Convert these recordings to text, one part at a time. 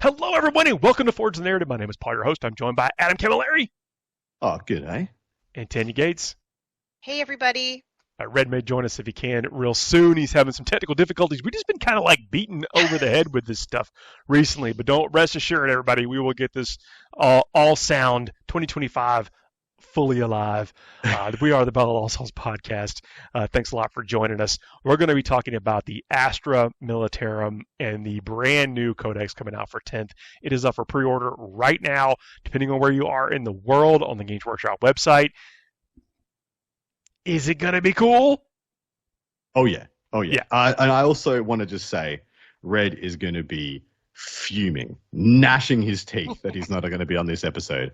Hello, everybody. Welcome to Forge the Narrative. My name is Paul, your host. I'm joined by Adam Camilleri Oh, good, eh? and Tanya Gates. Hey, everybody. Red may join us if he can real soon. He's having some technical difficulties. We've just been kind of like beaten over the head with this stuff recently, but don't rest assured, everybody, we will get this all sound 2025 fully alive. We are the Battle of All Souls podcast. Thanks a lot for joining us. We're going to be talking about the Astra Militarum and the brand new Codex coming out for 10th. It is up for pre-order right now, depending on where you are in the world on the Games Workshop website. Is it going to be cool? Oh yeah, oh yeah. Yeah. And I also want to just say, Red is going to be fuming, gnashing his teeth that he's not going to be on this episode.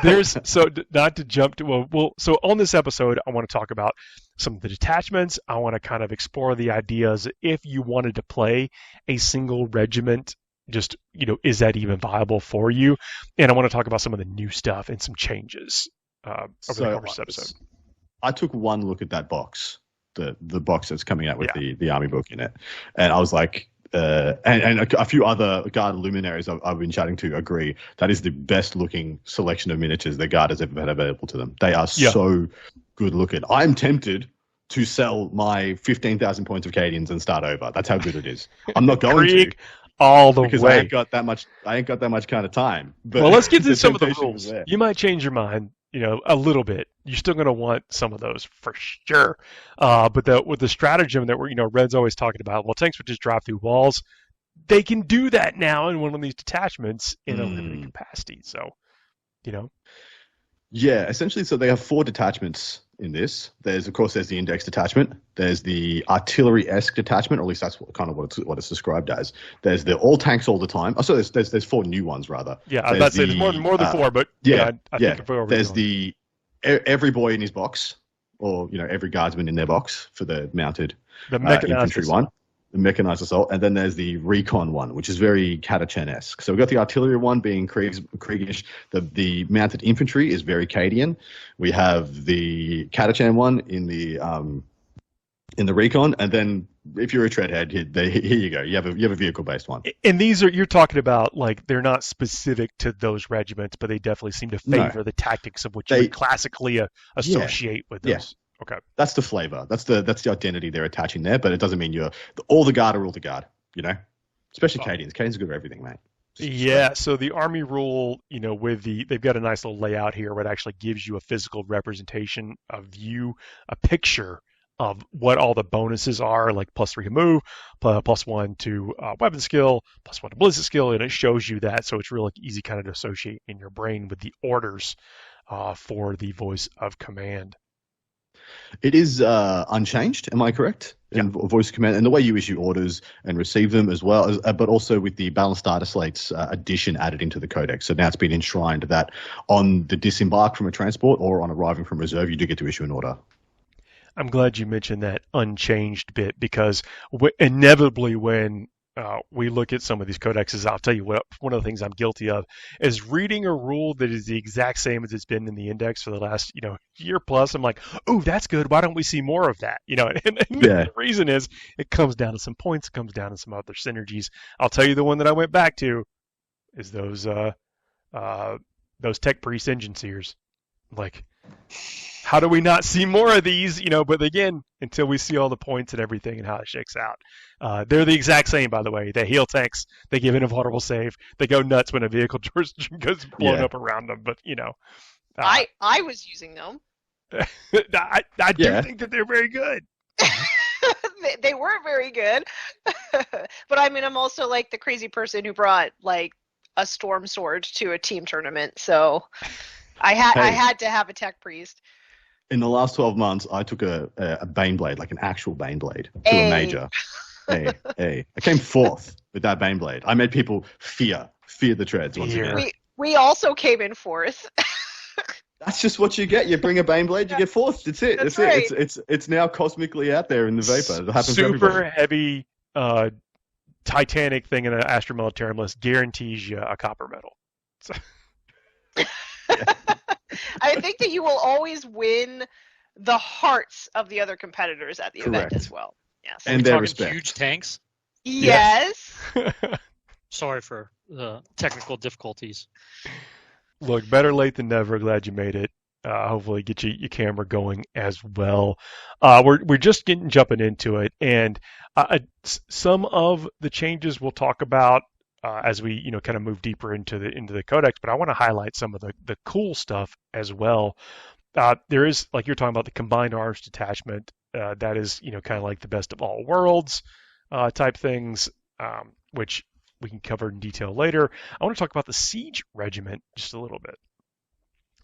Not to jump to so on this episode, I want to talk about some of the detachments. I want to kind of explore the ideas if you wanted to play a single regiment. Just, is that even viable for you? And I want to talk about some of the new stuff and some changes over the course of this episode. I took one look at that box, the box that's coming out with the army book in it, and I was like, and a few other Guard luminaries I've been chatting to agree that is the best looking selection of miniatures the Guard has ever had available to them. They are so good looking. I'm tempted to sell my 15,000 points of Cadians and start over. That's how good it is. I'm not going to. All the because way. I ain't got that much kind of time. But well, let's get to some of the temptation rules. was there. You might change your mind, a little bit. You're still going to want some of those for sure. But with the stratagem that Red's always talking about, well, tanks would just drive through walls. They can do that now in one of these detachments in a limited capacity. So, Yeah, essentially, so they have 4 detachments in this. There's the index detachment. There's the artillery-esque detachment, or at least that's what it's described as. There's the all tanks all the time. Oh, so there's 4 new ones rather. Yeah, I was about to say there's more than 4, but I think there's every boy in his box, or every guardsman in their box for the mounted infantry one. The mechanized assault, and then there's the Recon one, which is very Catachan-esque. So we've got the artillery one being Kriegish. The mounted infantry is very Cadian. We have the Catachan one in the Recon, and then if you're a treadhead, here you go. You have a vehicle-based one. And you're talking about like they're not specific to those regiments, but they definitely seem to favor the tactics of which you would classically associate with those. Yeah. Okay. That's the flavor. That's the identity they're attaching there, but it doesn't mean all the Guard are all the Guard, Especially Cadians. Cadians are good for everything, mate. Yeah, so the army rule, they've got a nice little layout here where it actually gives you a physical representation, a view, a picture of what all the bonuses are, like +3 to move, +1 to weapon skill, +1 to ballistic skill, and it shows you that, so it's really easy kind of to associate in your brain with the orders for the voice of command. It is unchanged, am I correct? In voice of command, and the way you issue orders and receive them as well, but also with the balanced data slates addition added into the Codex. So now it's been enshrined that on the disembark from a transport or on arriving from reserve, you do get to issue an order. I'm glad you mentioned that unchanged bit because inevitably when we look at some of these codexes, I'll tell you what, one of the things I'm guilty of is reading a rule that is the exact same as it's been in the index for the last, year plus. I'm like, oh, that's good. Why don't we see more of that? And the reason is it comes down to some points. It comes down to some other synergies. I'll tell you the one that I went back to is those tech priest engine seers. Like, how do we not see more of these? But again, until we see all the points and everything and how it shakes out. They're the exact same, by the way. They heal tanks. They give invulnerable save. They go nuts when a vehicle goes blown up around them. But, I was using them. I do think that they're very good. They were very good. But I mean, I'm also like the crazy person who brought like a storm sword to a team tournament. So I had to have a tech priest. In the last 12 months, I took a Baneblade, like an actual Baneblade, to a major. I came 4th with that Baneblade. I made people fear the treads once again. We also came in 4th. That's just what you get. You bring a Baneblade, you get 4th. That's it. That's right. it. It's now cosmically out there in the vapor. It happens to super everybody. heavy Titanic thing in an Astra Militarum list guarantees you a copper medal. So. I think that you will always win the hearts of the other competitors at the event as well. Yes. And their talking respect. huge tanks? Yes. Sorry for the technical difficulties. Look, better late than never. Glad you made it. Hopefully, get your camera going as well. We're just jumping into it, and some of the changes we'll talk about as we kind of move deeper into the codex. But I want to highlight some of the cool stuff as well. There is, like you're talking about, the combined arms detachment. That is kind of like the best of all worlds type things, which we can cover in detail later. I want to talk about the siege regiment just a little bit.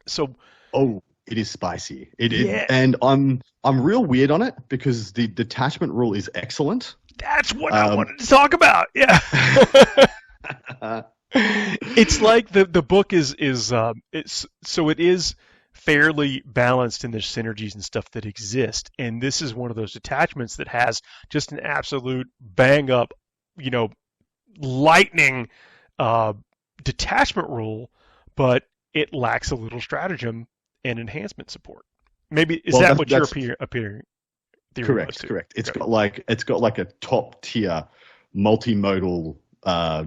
So, it is spicy. And I'm real weird on it because the detachment rule is excellent. That's what I wanted to talk about. Yeah. It's like the book is it is fairly balanced in the synergies and stuff that exist, and this is one of those detachments that has just an absolute bang up, lightning detachment rule, but it lacks a little stratagem and enhancement support. Maybe is that what you're appearing? Correct. It's got like a top tier multimodal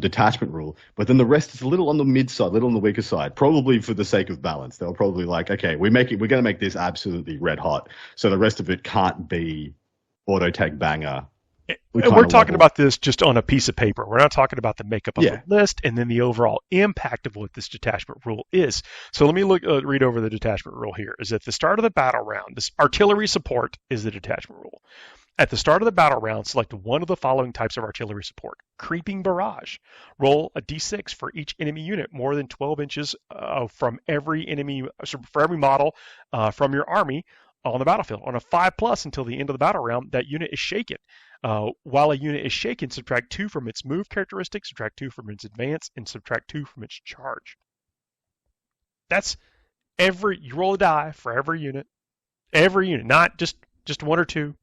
detachment rule, but then the rest is a little on the mid side, a little on the weaker side, probably for the sake of balance. They'll probably like, okay, we're going to make this absolutely red hot, so the rest of it can't be auto tag banger. We're talking about this just on a piece of paper. We're not talking about the makeup of the list and then the overall impact of what this detachment rule is. So let me read over the detachment rule here. Is at the start of the battle round, this artillery support is the detachment rule. At the start of the battle round, select one of the following types of artillery support. Creeping barrage. Roll a d6 for each enemy unit more than 12 inches from every model from your army on the battlefield. On a 5+ until the end of the battle round, that unit is shaken. While a unit is shaken, subtract 2 from its move characteristic, subtract 2 from its advance, and subtract 2 from its charge. That's you roll a die for every unit, not just one or two.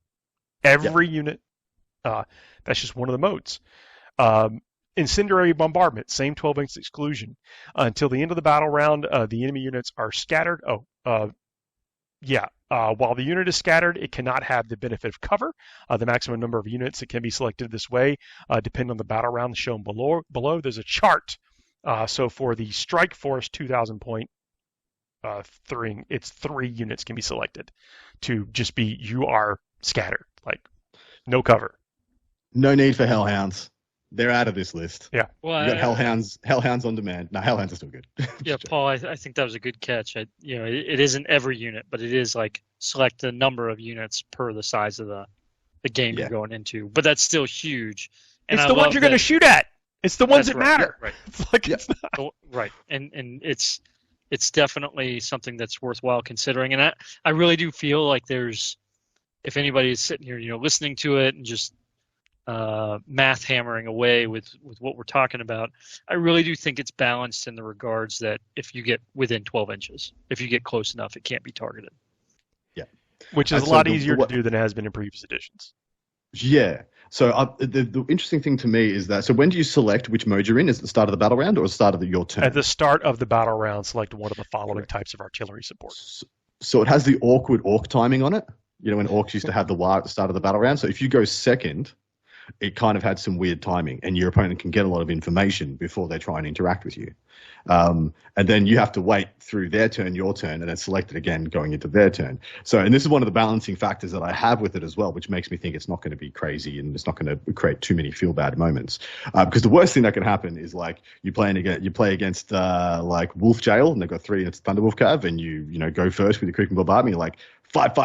Every unit. That's just one of the modes. Incendiary bombardment, same 12-inch exclusion. Until the end of the battle round, the enemy units are scattered. While the unit is scattered, it cannot have the benefit of cover. The maximum number of units that can be selected this way depend on the battle round shown below. There's a chart. So for the Strike Force 2,000 point 3, it's 3 units can be selected to just be you are scattered, like no cover. No need for Hellhounds. They're out of this list. Yeah. Well, you got Hellhounds on demand. No, Hellhounds are still good. Yeah, Paul, I think that was a good catch. It isn't every unit, but it is like select a number of units per the size of the game you're going into. But that's still huge. And it's the ones you're going to shoot at. It's the ones that matter. Yeah, right. It's like it's not. Right. And it's definitely something that's worthwhile considering. And I really do feel like if anybody is sitting here, listening to it and just math hammering away with what we're talking about, I really do think it's balanced in the regards that if you get within 12 inches, if you get close enough, it can't be targeted. Yeah. Which is a lot easier to do than it has been in previous editions. Yeah. So the interesting thing to me is that, so when do you select which mode you're in? Is it the start of the battle round or the start of your turn? At the start of the battle round, select one of the following types of artillery support. So it has the awkward orc timing on it. When orcs used to have the war at the start of the battle round. So if you go second, it kind of had some weird timing, and your opponent can get a lot of information before they try and interact with you. And then you have to wait through their turn, your turn, and then select it again going into their turn. And this is one of the balancing factors that I have with it as well, which makes me think it's not going to be crazy and it's not going to create too many feel bad moments. Because the worst thing that can happen is like you play against like Wolf Jail, and they've got 3 units Thunderwolf Cav, and you go first with your creeping bombardment. You're like 5.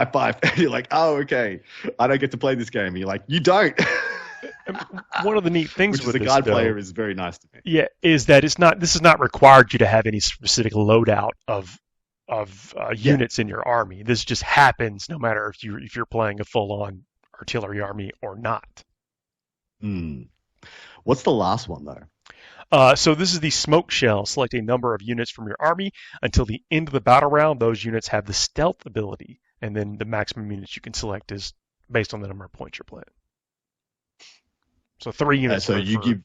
And you're like, oh, okay, I don't get to play this game. And you're like, you don't. One of the neat things with the guard player is very nice to me. Yeah, is that this is not required you to have any specific loadout of units in your army. This just happens no matter if you're playing a full-on artillery army or not. What's the last one though? So this is the smoke shell. Select a number of units from your army. Until the end of the battle round, those units have the stealth ability, and then the maximum units you can select is based on the number of points you're playing. So 3 units for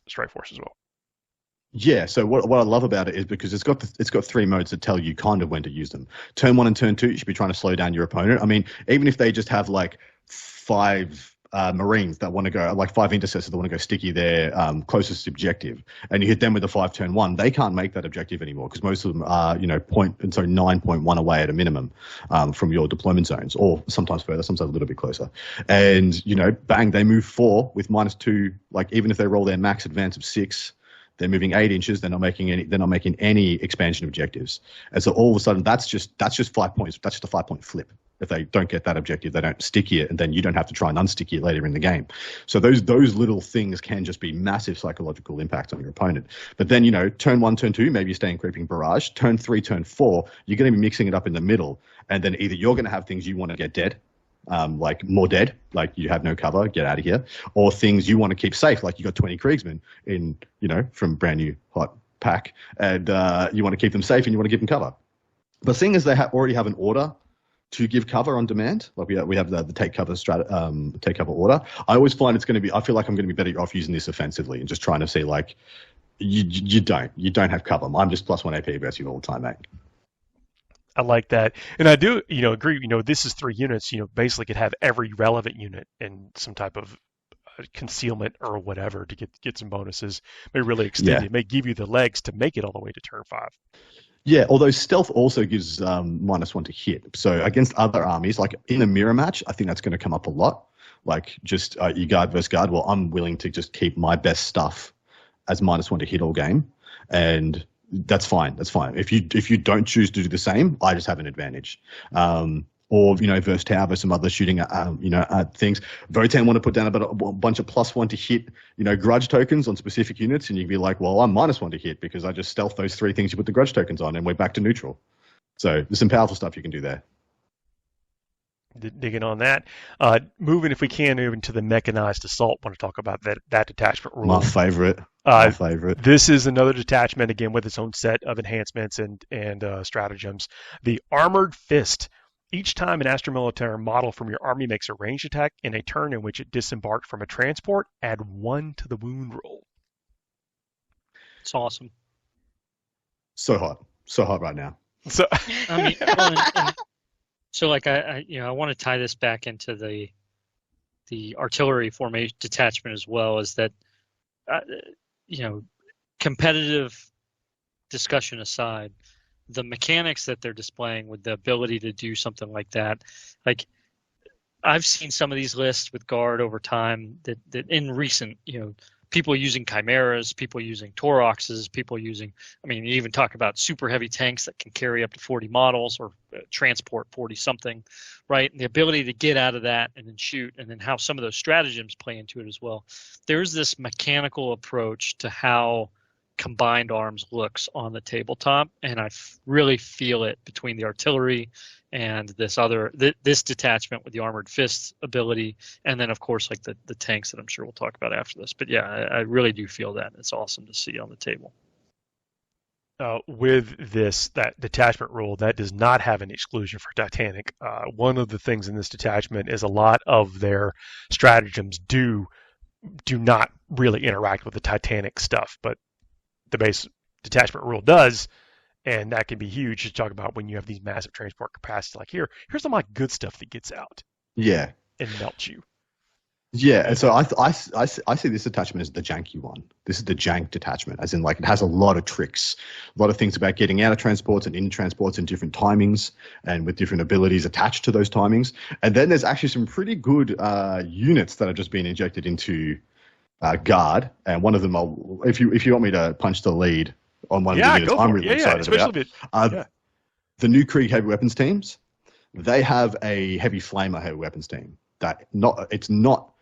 Strike Force as well. Yeah, so what I love about it is because it's got 3 modes that tell you kind of when to use them. Turn 1 and turn 2, you should be trying to slow down your opponent. I mean, even if they just have like 5 Marines that want to go, like 5 intercessors that want to go sticky their closest objective, and you hit them with a 5 turn 1, they can't make that objective anymore because most of them are 9.1 away at a minimum from your deployment zones, or sometimes further, sometimes a little bit closer. And bang, they move 4 with -2. Like even if they roll their max advance of 6. They're moving 8 inches. They're not making any expansion objectives, and so all of a sudden that's just 5 points. That's just a 5-point flip. If they don't get that objective, they don't sticky it, and then you don't have to try and unsticky it later in the game. So those little things can just be massive psychological impact on your opponent. But then turn 1, turn 2, maybe you stay in creeping barrage. Turn 3, turn 4, you're going to be mixing it up in the middle, and then either you're going to have things you want to get dead. Like more dead, like you have no cover, get out of here, or things you want to keep safe, like you got 20 Kriegsmen in, from brand new hot pack, and you want to keep them safe and you want to give them cover. But seeing as they already have an order to give cover on demand, like we have the take cover take cover order, I always find I feel like I'm going to be better off using this offensively and just trying to see like you don't have cover. I'm just +1 AP against you all the time, mate. I like that, and I do, agree. This is 3 units. Basically could have every relevant unit in some type of concealment or whatever to get some bonuses. May really extend it. May give you the legs to make it all the way to turn 5. Yeah, although stealth also gives -1 to hit. So against other armies, like in a mirror match, I think that's going to come up a lot. Like just you guard versus guard. Well, I'm willing to just keep my best stuff as -1 to hit all game, and that's fine. That's fine. If you don't choose to do the same, I just have an advantage. Or versus Tau versus some other shooting things. Votan want to put down a bunch of +1 to hit grudge tokens on specific units, and you'd be like, well, I'm -1 to hit because I just stealth those 3 things you put the grudge tokens on, and we're back to neutral. So there's some powerful stuff you can do there. Digging on that. Moving, if we can, into the mechanized assault. Want to talk about that detachment rule. My favorite. My favorite. This is another detachment, again, with its own set of enhancements and stratagems. The Armored Fist. Each time an Astra Militarum model from your army makes a ranged attack in a turn in which it disembarked from a transport, add 1 to the wound roll. It's awesome. So hot right now. So I mean, so like I want to tie this back into the artillery formation detachment as well. Is that competitive discussion aside, the mechanics that they're displaying with the ability to do something like that, like I've seen some of these lists with Guard over time that in recent, people using chimeras, people using Toroxes, people using, you even talk about super heavy tanks that can carry up to 40 models or transport 40 something, right? And the ability to get out of that and then shoot, and then how some of those stratagems play into it as well. There's this mechanical approach to how combined arms looks on the tabletop, and I really feel it between the artillery and this detachment with the armored fists ability, and then of course like the tanks that I'm sure we'll talk about after this. But yeah, I really do feel that. It's awesome to see on the table. With that detachment rule, that does not have an exclusion for Titanic. One of the things in this detachment is a lot of their stratagems do not really interact with the Titanic stuff, but the base detachment rule does, and that can be huge to talk about when you have these massive transport capacity. Like here's all my good stuff that gets out. Yeah. And melts you. Yeah, and so I see this detachment as the janky one. This is the jank detachment, as in like it has a lot of tricks, a lot of things about getting out of transports and in transports in different timings and with different abilities attached to those timings. And then there's actually some pretty good units that have just been injected into Guard, and one of them, if you want me to punch the lead on one of the units, I'm really excited about. The new Krieg heavy weapons teams, they have a heavy flamer heavy weapons team. It's not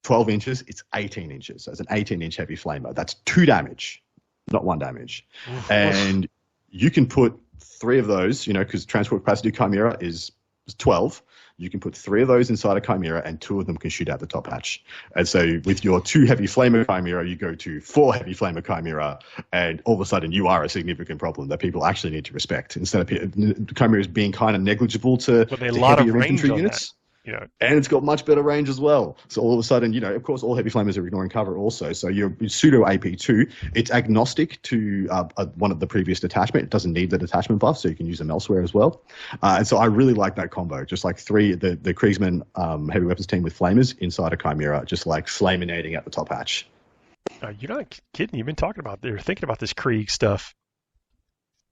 12 inches, it's 18 inches. So it's an 18-inch heavy flamer. That's 2 damage, not 1 damage. And you can put 3 of those, because transport capacity Chimera is 12. You can put 3 of those inside a Chimera, and 2 of them can shoot out the top hatch. And so with your 2 heavy flamer Chimera, you go to 4 heavy flamer Chimera, and all of a sudden you are a significant problem that people actually need to respect. Instead of Chimeras being kind of negligible to a lot of heavier range infantry on units. That. And it's got much better range as well. So all of a sudden, of course, all heavy flamers are ignoring cover also. So you're pseudo AP2. It's agnostic to one of the previous detachment. It doesn't need the detachment buff, so you can use them elsewhere as well. And so I really like that combo. Just like the Kriegsman heavy weapons team with flamers inside a Chimera, just like flaminating at the top hatch. You're not kidding. You've been talking about, you're thinking about this Krieg stuff.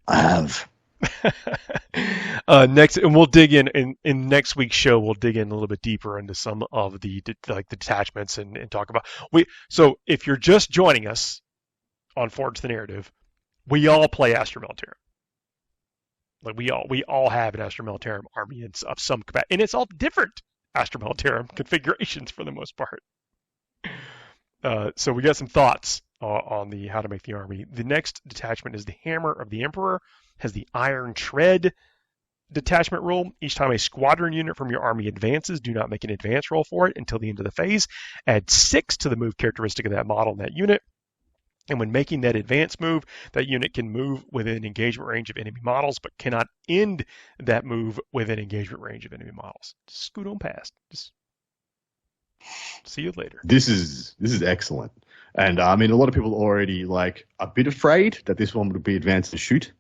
I have. Next, and we'll dig in next week's show. We'll dig in a little bit deeper into some of the detachments and talk about So if you're just joining us on Forge the Narrative, we all play Astra Militarum. Like we all have an Astra Militarum army of some capacity, and it's all different Astra Militarum configurations for the most part. So we got some thoughts on the how to make the army. The next detachment is the Hammer of the Emperor. Has the Iron Tread detachment rule. Each time a squadron unit from your army advances, do not make an advance roll for it until the end of the phase. Add 6 to the move characteristic of that model and that unit. And when making that advance move, that unit can move within engagement range of enemy models, but cannot end that move within engagement range of enemy models. Just scoot on past. Just see you later. This is excellent. And I mean, a lot of people are already like a bit afraid that this one would be advanced to shoot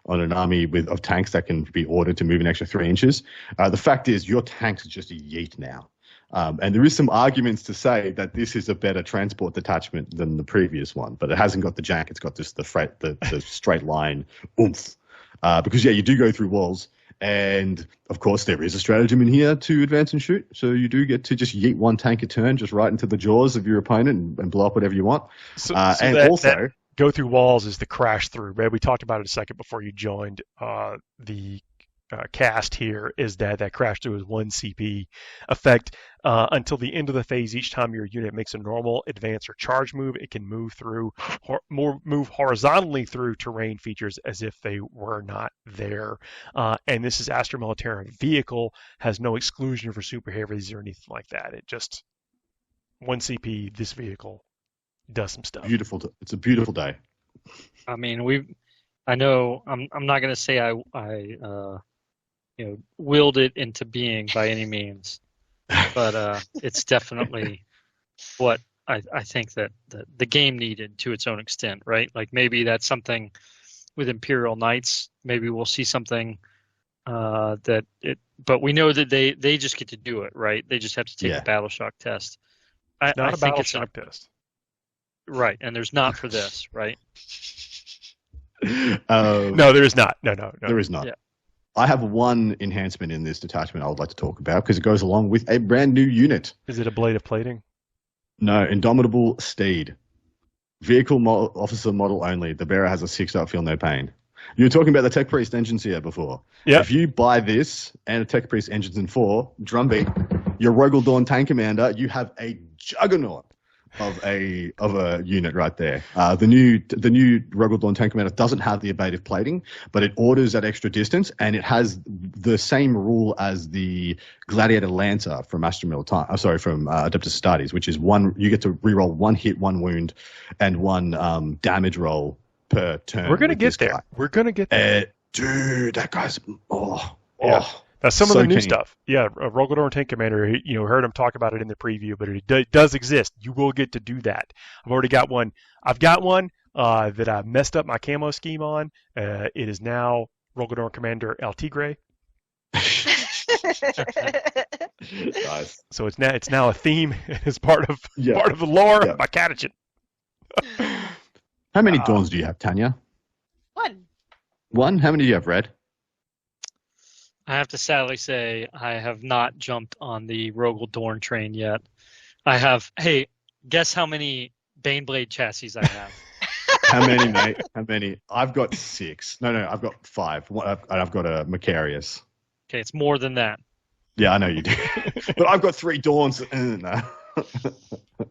on an army of tanks that can be ordered to move an extra 3 inches. The fact is, your tanks are just a yeet now. And there is some arguments to say that this is a better transport detachment than the previous one, but it hasn't got the jank. It's got just the straight line oomph. Because, you do go through walls. And, of course, there is a stratagem in here to advance and shoot. So you do get to just yeet one tank a turn just right into the jaws of your opponent and blow up whatever you want. That go through walls is the crash through. Right? We talked about it a second before you joined the cast here, is that crash through is 1 CP effect until the end of the phase. Each time your unit makes a normal advance or charge move, it can move horizontally through terrain features as if they were not there. And this is Astra Militarum vehicle, has no exclusion for super heavies or anything like that. It just 1 CP, this vehicle does some stuff. Beautiful. It's a beautiful day. I mean, I know I'm not going to say I willed it into being by any means, but it's definitely what I think that the game needed to its own extent, right? Like maybe that's something with Imperial Knights. Maybe we'll see something but we know that they just get to do it, right? They just have to take a battle shock test. It's not a battle shock test. Right, and there's not for this, right? No, there is not. No. There is not. Yeah. I have one enhancement in this detachment I would like to talk about because it goes along with a brand new unit. Is it a blade of plating? No, Indomitable Steed. Vehicle officer model only. The bearer has a 6-up, feel no pain. You were talking about the Tech Priest engines here before. Yeah. If you buy this and a Tech Priest engines in 4, drumbeat, your Rogel Dawn tank commander, you have a juggernaut of a unit right there. The new Rogel Dawn tank commander doesn't have the abative plating, but it orders at extra distance, and it has the same rule as the Gladiator Lancer from from Adeptus Astartes, which is you get to reroll 1 hit, 1 wound, and 1 damage roll per turn. We're gonna get there. We're gonna get there. Dude, that guy's That's some of the new stuff. Yeah, Rogel Dawn Tank Commander, heard him talk about it in the preview, but it does exist. You will get to do that. I've already got one. I've got one that I messed up my camo scheme on. It is now Rogel Dawn Commander El Tigre. Nice. So it's now a theme. It's part of the lore of my catechin. How many Dawns do you have, Tanya? 1. 1? How many do you have, Red? I have to sadly say I have not jumped on the Rogel Dorn train yet. I have. Hey, guess how many Baneblade chassis I have? How many, mate? How many? I've got 6. No, I've got 5. I've got a Macarius. Okay, it's more than that. Yeah, I know you do. But I've got 3 Dawns. No.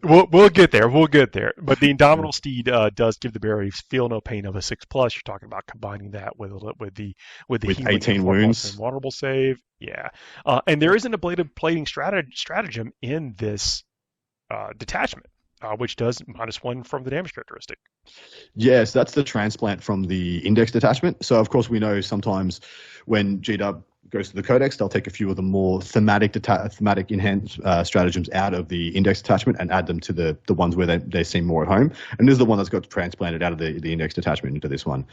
We'll get there. But the Indomitable Steed does give the bearer feel no pain of a 6+. You're talking about combining that with the 18 wounds and vulnerable save. Yeah, and there isn't a blade of plating stratagem in this detachment, which does -1 from the damage characteristic. Yes, that's the transplant from the index detachment. So of course we know sometimes when GW goes to the Codex, they'll take a few of the more thematic enhanced stratagems out of the index detachment and add them to the ones where they seem more at home. And this is the one that's got transplanted out of the index detachment into this one.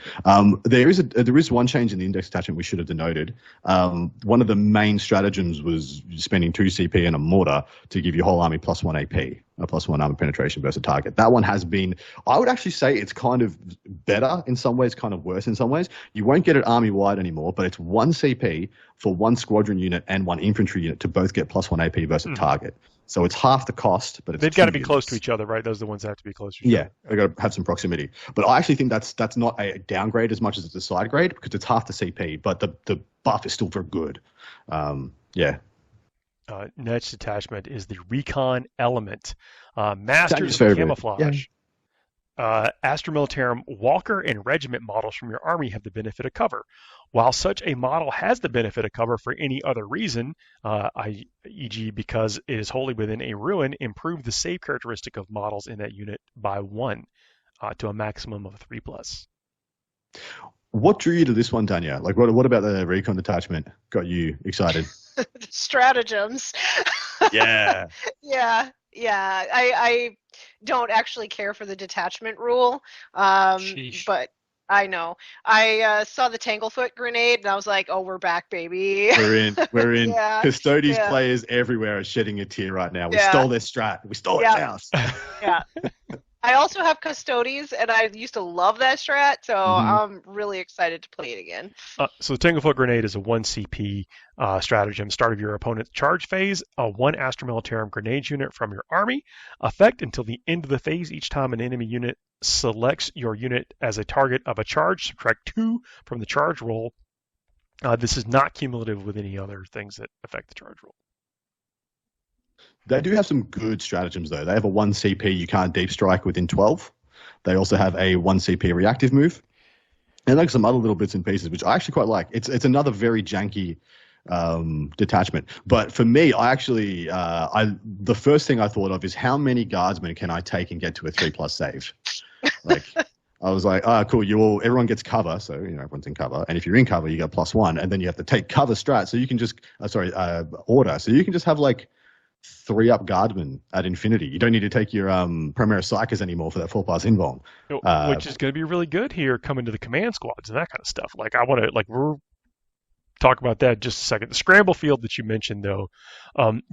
There is one change in the index detachment we should have denoted. One of the main stratagems was spending 2 CP and a mortar to give your whole army +1 AP. A +1 armor penetration versus target. That one has been, I would actually say it's kind of better in some ways, kind of worse in some ways. You won't get it army-wide anymore, but it's 1 CP for 1 squadron unit and 1 infantry unit to both get +1 AP versus target. So it's half the cost, but it's they've got to be close to each other, right? Those are the ones that have to be close to each other. Yeah, they've got to have some proximity. But I actually think that's not a downgrade as much as it's a side grade because it's half the CP, but the buff is still very good. Yeah. Next detachment is the Recon element. Masters of Camouflage. Yeah. Astra Militarum Walker and Regiment models from your army have the benefit of cover. While such a model has the benefit of cover for any other reason, e.g. because it is wholly within a ruin, improve the save characteristic of models in that unit by 1 to a maximum of 3+. What drew you to this one, Tanya? Like, what about the Recon detachment got you excited? Stratagems. Yeah. Yeah. I don't actually care for the detachment rule, but I know. I saw the Tanglefoot grenade, and I was like, "Oh, we're back, baby." We're in. Yeah. Custodes players everywhere are shedding a tear right now. We stole their strat. We stole it house. Yeah. I also have Custodes, and I used to love that strat, so I'm really excited to play it again. So the Tanglefoot Grenade is a 1 CP stratagem. Start of your opponent's charge phase, a 1 Astra Militarum grenade unit from your army. Effect until the end of the phase. Each time an enemy unit selects your unit as a target of a charge, subtract 2 from the charge roll. This is not cumulative with any other things that affect the charge roll. They do have some good stratagems, though. They have a 1 CP you can't deep strike within 12. They also have a 1 CP reactive move. And like some other little bits and pieces, which I actually quite like. It's another very janky detachment. But for me, I actually, the first thing I thought of is how many guardsmen can I take and get to a 3+ save? Like, I was like, cool. Everyone gets cover, so everyone's in cover. And if you're in cover, you get +1, and then you have to take cover strat. So you can just, order. So you can just have like 3-up guardsmen at infinity. You don't need to take your Primaris Psychers anymore for that 4+ invuln. Which is going to be really good here coming to the command squads and that kind of stuff. Like I want to we're talk about that in just a second. The scramble field that you mentioned, though,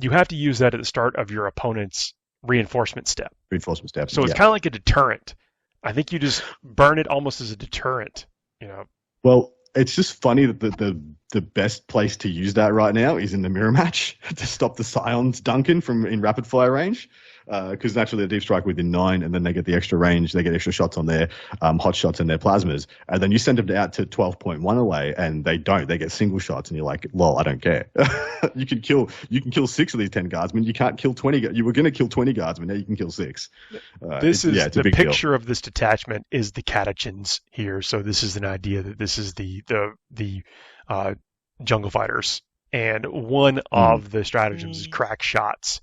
you have to use that at the start of your opponent's reinforcement step. So it's kind of like a deterrent. I think you just burn it almost as a deterrent. Well, it's just funny that the best place to use that right now is in the mirror match to stop the Scions Duncan from in rapid fire range, because naturally they deep strike within 9, and then they get the extra range, they get extra shots on their hot shots and their plasmas, and then you send them out to 12.1 away, and they get single shots, and you're like, lol, I don't care. you can kill 6 of these 10 guardsmen. You can't kill 20. You were going to kill 20 guardsmen. Now you can kill 6. It's the picture of this detachment is the catechins here. So this is an idea that this is the jungle fighters, and one of the stratagems is crack shots.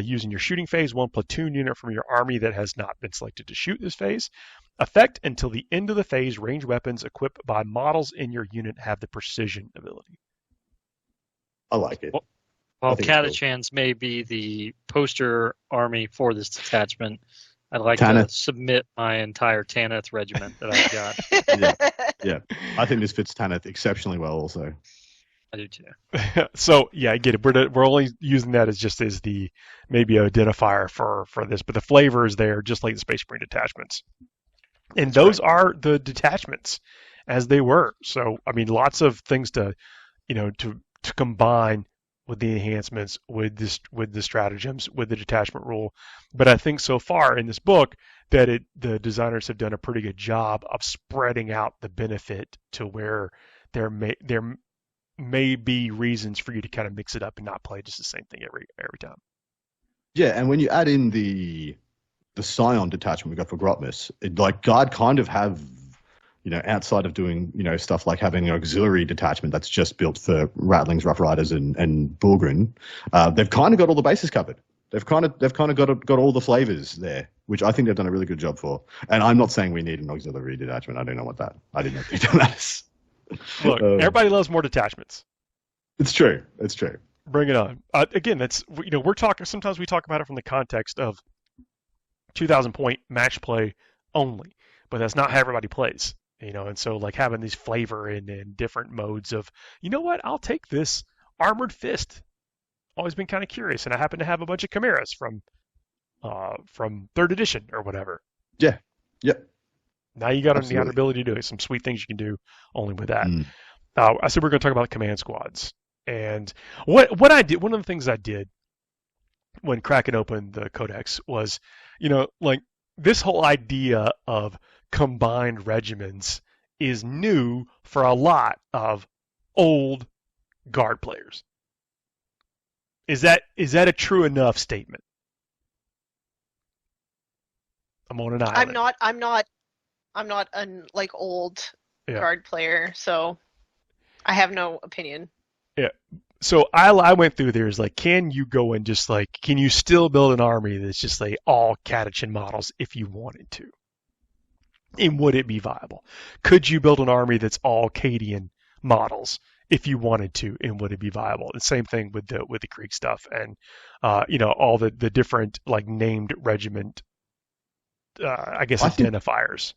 Using your shooting phase, 1 platoon unit from your army that has not been selected to shoot this phase. Effect until the end of the phase, ranged weapons equipped by models in your unit have the precision ability. I like it. While catechins may be the poster army for this detachment, I'd like to submit my entire Tanith regiment that I've got. Yeah. I think this fits Tanith exceptionally well also. I do too. So, yeah, I get it. We're only using that as the maybe identifier for this, but the flavor is there, just like the Space Marine detachments. And those are the detachments as they were. So, I mean, lots of things to combine with the enhancements, with the stratagems, with the detachment rule. But I think so far in this book that the designers have done a pretty good job of spreading out the benefit to where there may be reasons for you to kind of mix it up and not play just the same thing every time. Yeah, and when you add in the Scion detachment we got for Grotmus, Guard kind of have, outside of doing, stuff like having an auxiliary detachment that's just built for Rattlings, Rough Riders, and Bulgrin, they've kind of got all the bases covered. They've kind of got all the flavors there, which I think they've done a really good job for. And I'm not saying we need an auxiliary detachment. I don't know what that. I didn't know that is. Look, everybody loves more detachments. It's true. It's true. Bring it on. Again, that's we're talking. Sometimes we talk about it from the context of 2,000 point match play only, but that's not how everybody plays. And so like having these flavor and different modes of, what, I'll take this armored fist. Always been kind of curious, and I happen to have a bunch of chimeras from third edition or whatever. Yeah. Yep. Now you got the ability to do it. Some sweet things you can do only with that. I said we're going to talk about command squads, and what I did. One of the things I did when cracking open the Codex was, like this whole idea of combined regiments is new for a lot of old guard players. Is that a true enough statement? I'm on an island. I'm not an old guard player, so I have no opinion. Yeah. So I went through there is like, can you go and just can you still build an army that's just all Catachan models if you wanted to? And would it be viable? Could you build an army that's all Cadian models if you wanted to, and would it be viable? The same thing with the Krieg stuff and all the different named regiment identifiers.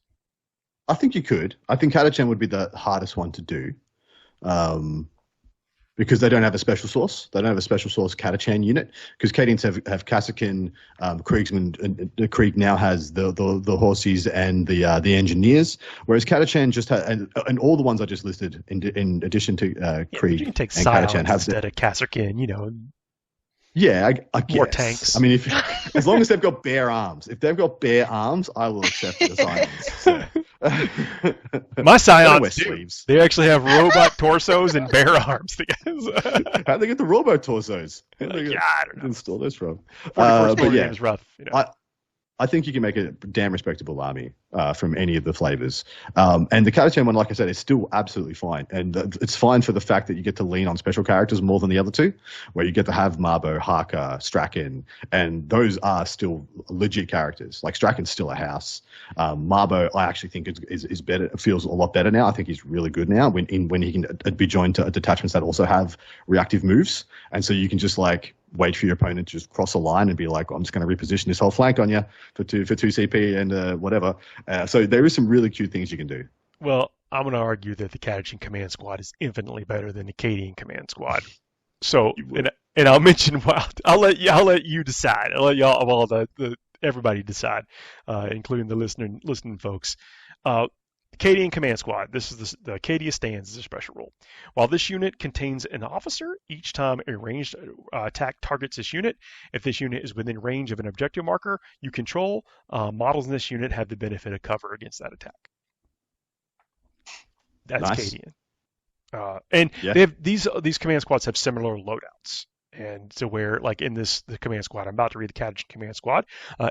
I think you could. I think Catachan would be the hardest one to do. Because they don't have a special source. They don't have a special source Catachan unit. Because Cadians have Kasrkin, Kriegsman, and the Krieg now has the Horses and the engineers, whereas Catachan just had, and all the ones I just listed in addition to Krieg you can take and Catachan have instead of Kasrkin, Yeah, I guess. More tanks. I mean, as long as they've got bare arms. If they've got bare arms, I will accept the Scions. So. My Scions do. They actually have robot torsos and bare arms. How'd they get the robot torsos? I don't know. Install this from. 44 is rough. I think you can make a damn respectable army from any of the flavors. And the Catachan one, like I said, is still absolutely fine. And it's fine for the fact that you get to lean on special characters more than the other two, where you get to have Marbo, Harker, Strachan, and those are still legit characters. Like Strachan's still a house. Marbo, I actually think is better. Feels a lot better now. I think he's really good now when he can be joined to detachments that also have reactive moves. And so you can just wait for your opponent to just cross a line and be like, I'm just going to reposition this whole flank on you for 2 CP and whatever. So there is some really cute things you can do. Well, I'm going to argue that the Catachan command squad is infinitely better than the Cadian command squad. So, and I'll mention, I'll let you decide. I'll let y'all, everybody decide, including the listening folks. Cadian Command Squad. This is the Acadia Stands as a special rule. While this unit contains an officer, each time a ranged attack targets this unit, if this unit is within range of an objective marker you control, models in this unit have the benefit of cover against that attack. That's nice. Cadian. They have these command squads have similar loadouts. And so where, in the command squad, I'm about to read the Catachan command squad,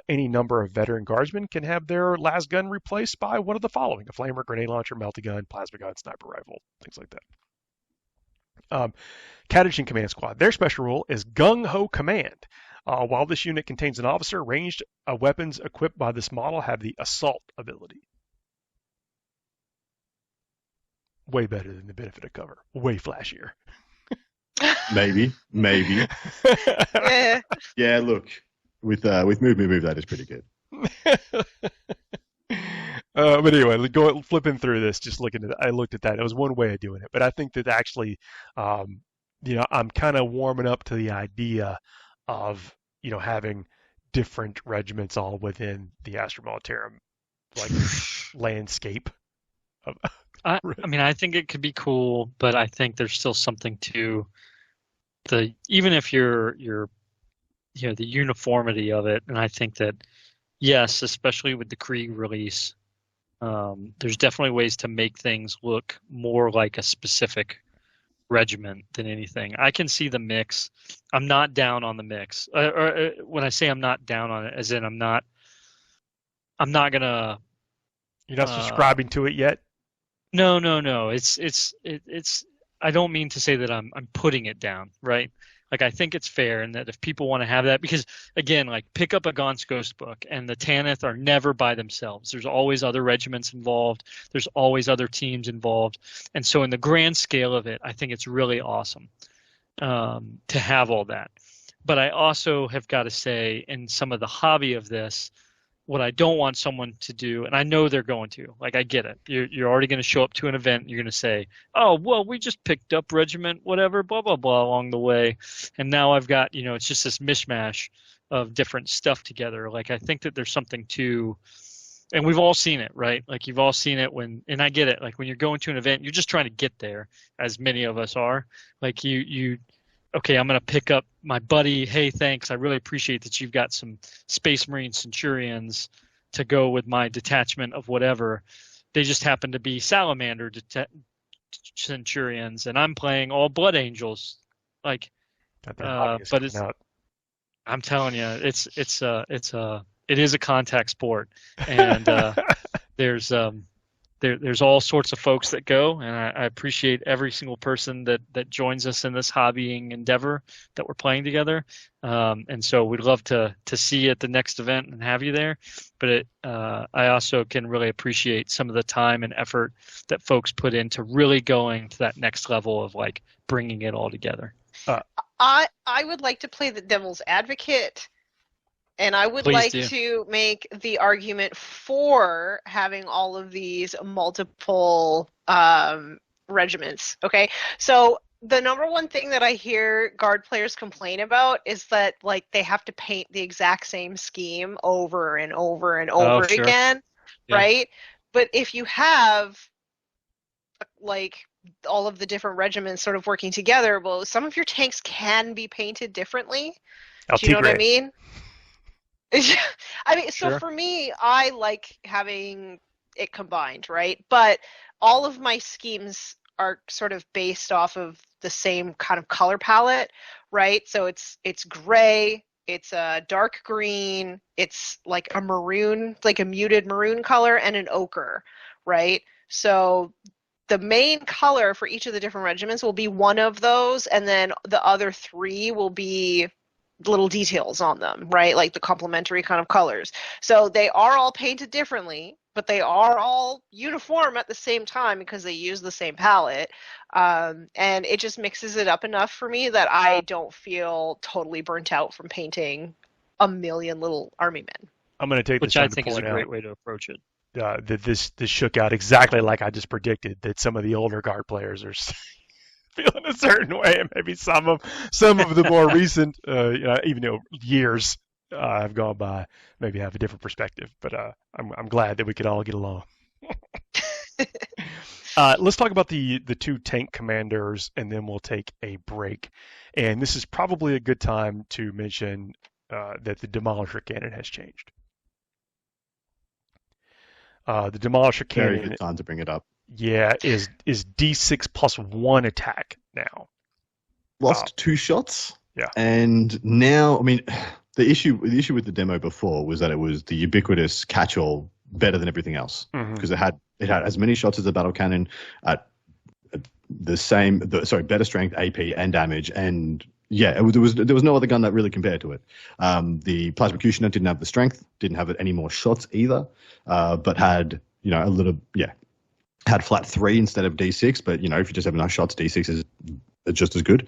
any number of veteran guardsmen can have their last gun replaced by one of the following: a flamer, grenade launcher, melty gun, plasma gun, sniper rifle, things like that. Catachan command squad, their special rule is Gung Ho Command. While this unit contains an officer, ranged weapons equipped by this model have the assault ability. Way better than the benefit of cover. Way flashier. Maybe. Yeah, look, with move, that is pretty good. But anyway, flipping through this, just I looked at that. It was one way of doing it, but I think that actually, I'm kind of warming up to the idea of having different regiments all within the Astra Militarum landscape. I mean, I think it could be cool, but I think there's still something to even if you're the uniformity of it. And I think that, yes, especially with the Krieg release, there's definitely ways to make things look more like a specific regiment than anything. I can see the mix. I'm not down on the mix. Or when I say I'm not down on it, as in I'm not gonna. You're not subscribing to it yet? No. It's. I don't mean to say that I'm putting it down, right? I think it's fair, and that if people want to have that, because again, pick up a Gaunt's Ghost book, and the Tanith are never by themselves. There's always other regiments involved. There's always other teams involved, and so in the grand scale of it, I think it's really awesome. to have all that. But I also have got to say, in some of the hobby of this, what I don't want someone to do, and I know they're going to, like, I get it. You're already going to show up to an event. You're going to say, oh, well, we just picked up Regiment, whatever, blah, blah, blah, along the way. And now I've got, it's just this mishmash of different stuff together. Like, I think that there's something to, and we've all seen it, right? Like, you've all seen it and I get it. Like, when you're going to an event, you're just trying to get there, as many of us are. Like, okay, I'm going to pick up my buddy. Hey, thanks. I really appreciate that you've got some Space Marine Centurions to go with my detachment of whatever. They just happen to be Salamander Centurions, and I'm playing all Blood Angels. Like, but I'm telling you, it is a contact sport, and there's all sorts of folks that go, and I appreciate every single person that joins us in this hobbying endeavor that we're playing together. And so we'd love to see you at the next event and have you there. But I also can really appreciate some of the time and effort that folks put into really going to that next level of like bringing it all together. I would like to play the devil's advocate. And I would like to make the argument for having all of these multiple regiments. Okay, so the number one thing that I hear guard players complain about is that like they have to paint the exact same scheme over and over and over again, right? But if you have like all of the different regiments sort of working together, well, some of your tanks can be painted differently. Do you know what I mean? I mean, so for me, I like having it combined, right? But all of my schemes are sort of based off of the same kind of color palette, right? So it's gray, it's a dark green, it's like a maroon, like a muted maroon color, and an ochre, right? So the main color for each of the different regiments will be one of those, and then the other three will be little details on them, right? Like the complementary kind of colors. So they are all painted differently, but they are all uniform at the same time because they use the same palette. And it just mixes it up enough for me that I don't feel totally burnt out from painting a million little army men. I'm going to take this, which I think is a great way to approach it. That this shook out exactly like I just predicted, that some of the older guard players are feeling a certain way, and maybe some of the more recent, even though years have gone by, maybe have a different perspective. But I'm glad that we could all get along. Let's talk about the two tank commanders, and then we'll take a break. And this is probably a good time to mention that the Demolisher cannon has changed. The Demolisher cannon. Very good time to bring it up. Yeah, is D6 plus 1 attack now. Lost 2 shots. Yeah. And now, I mean, the issue with the demo before was that it was the ubiquitous catch-all better than everything else, because it had as many shots as a battle cannon at better strength, AP, and damage, and yeah, there was no other gun that really compared to it. The Plasmacutioner didn't have the strength, didn't have any more shots either, but had had flat 3 instead of D6, but if you just have enough shots, D6 is just as good.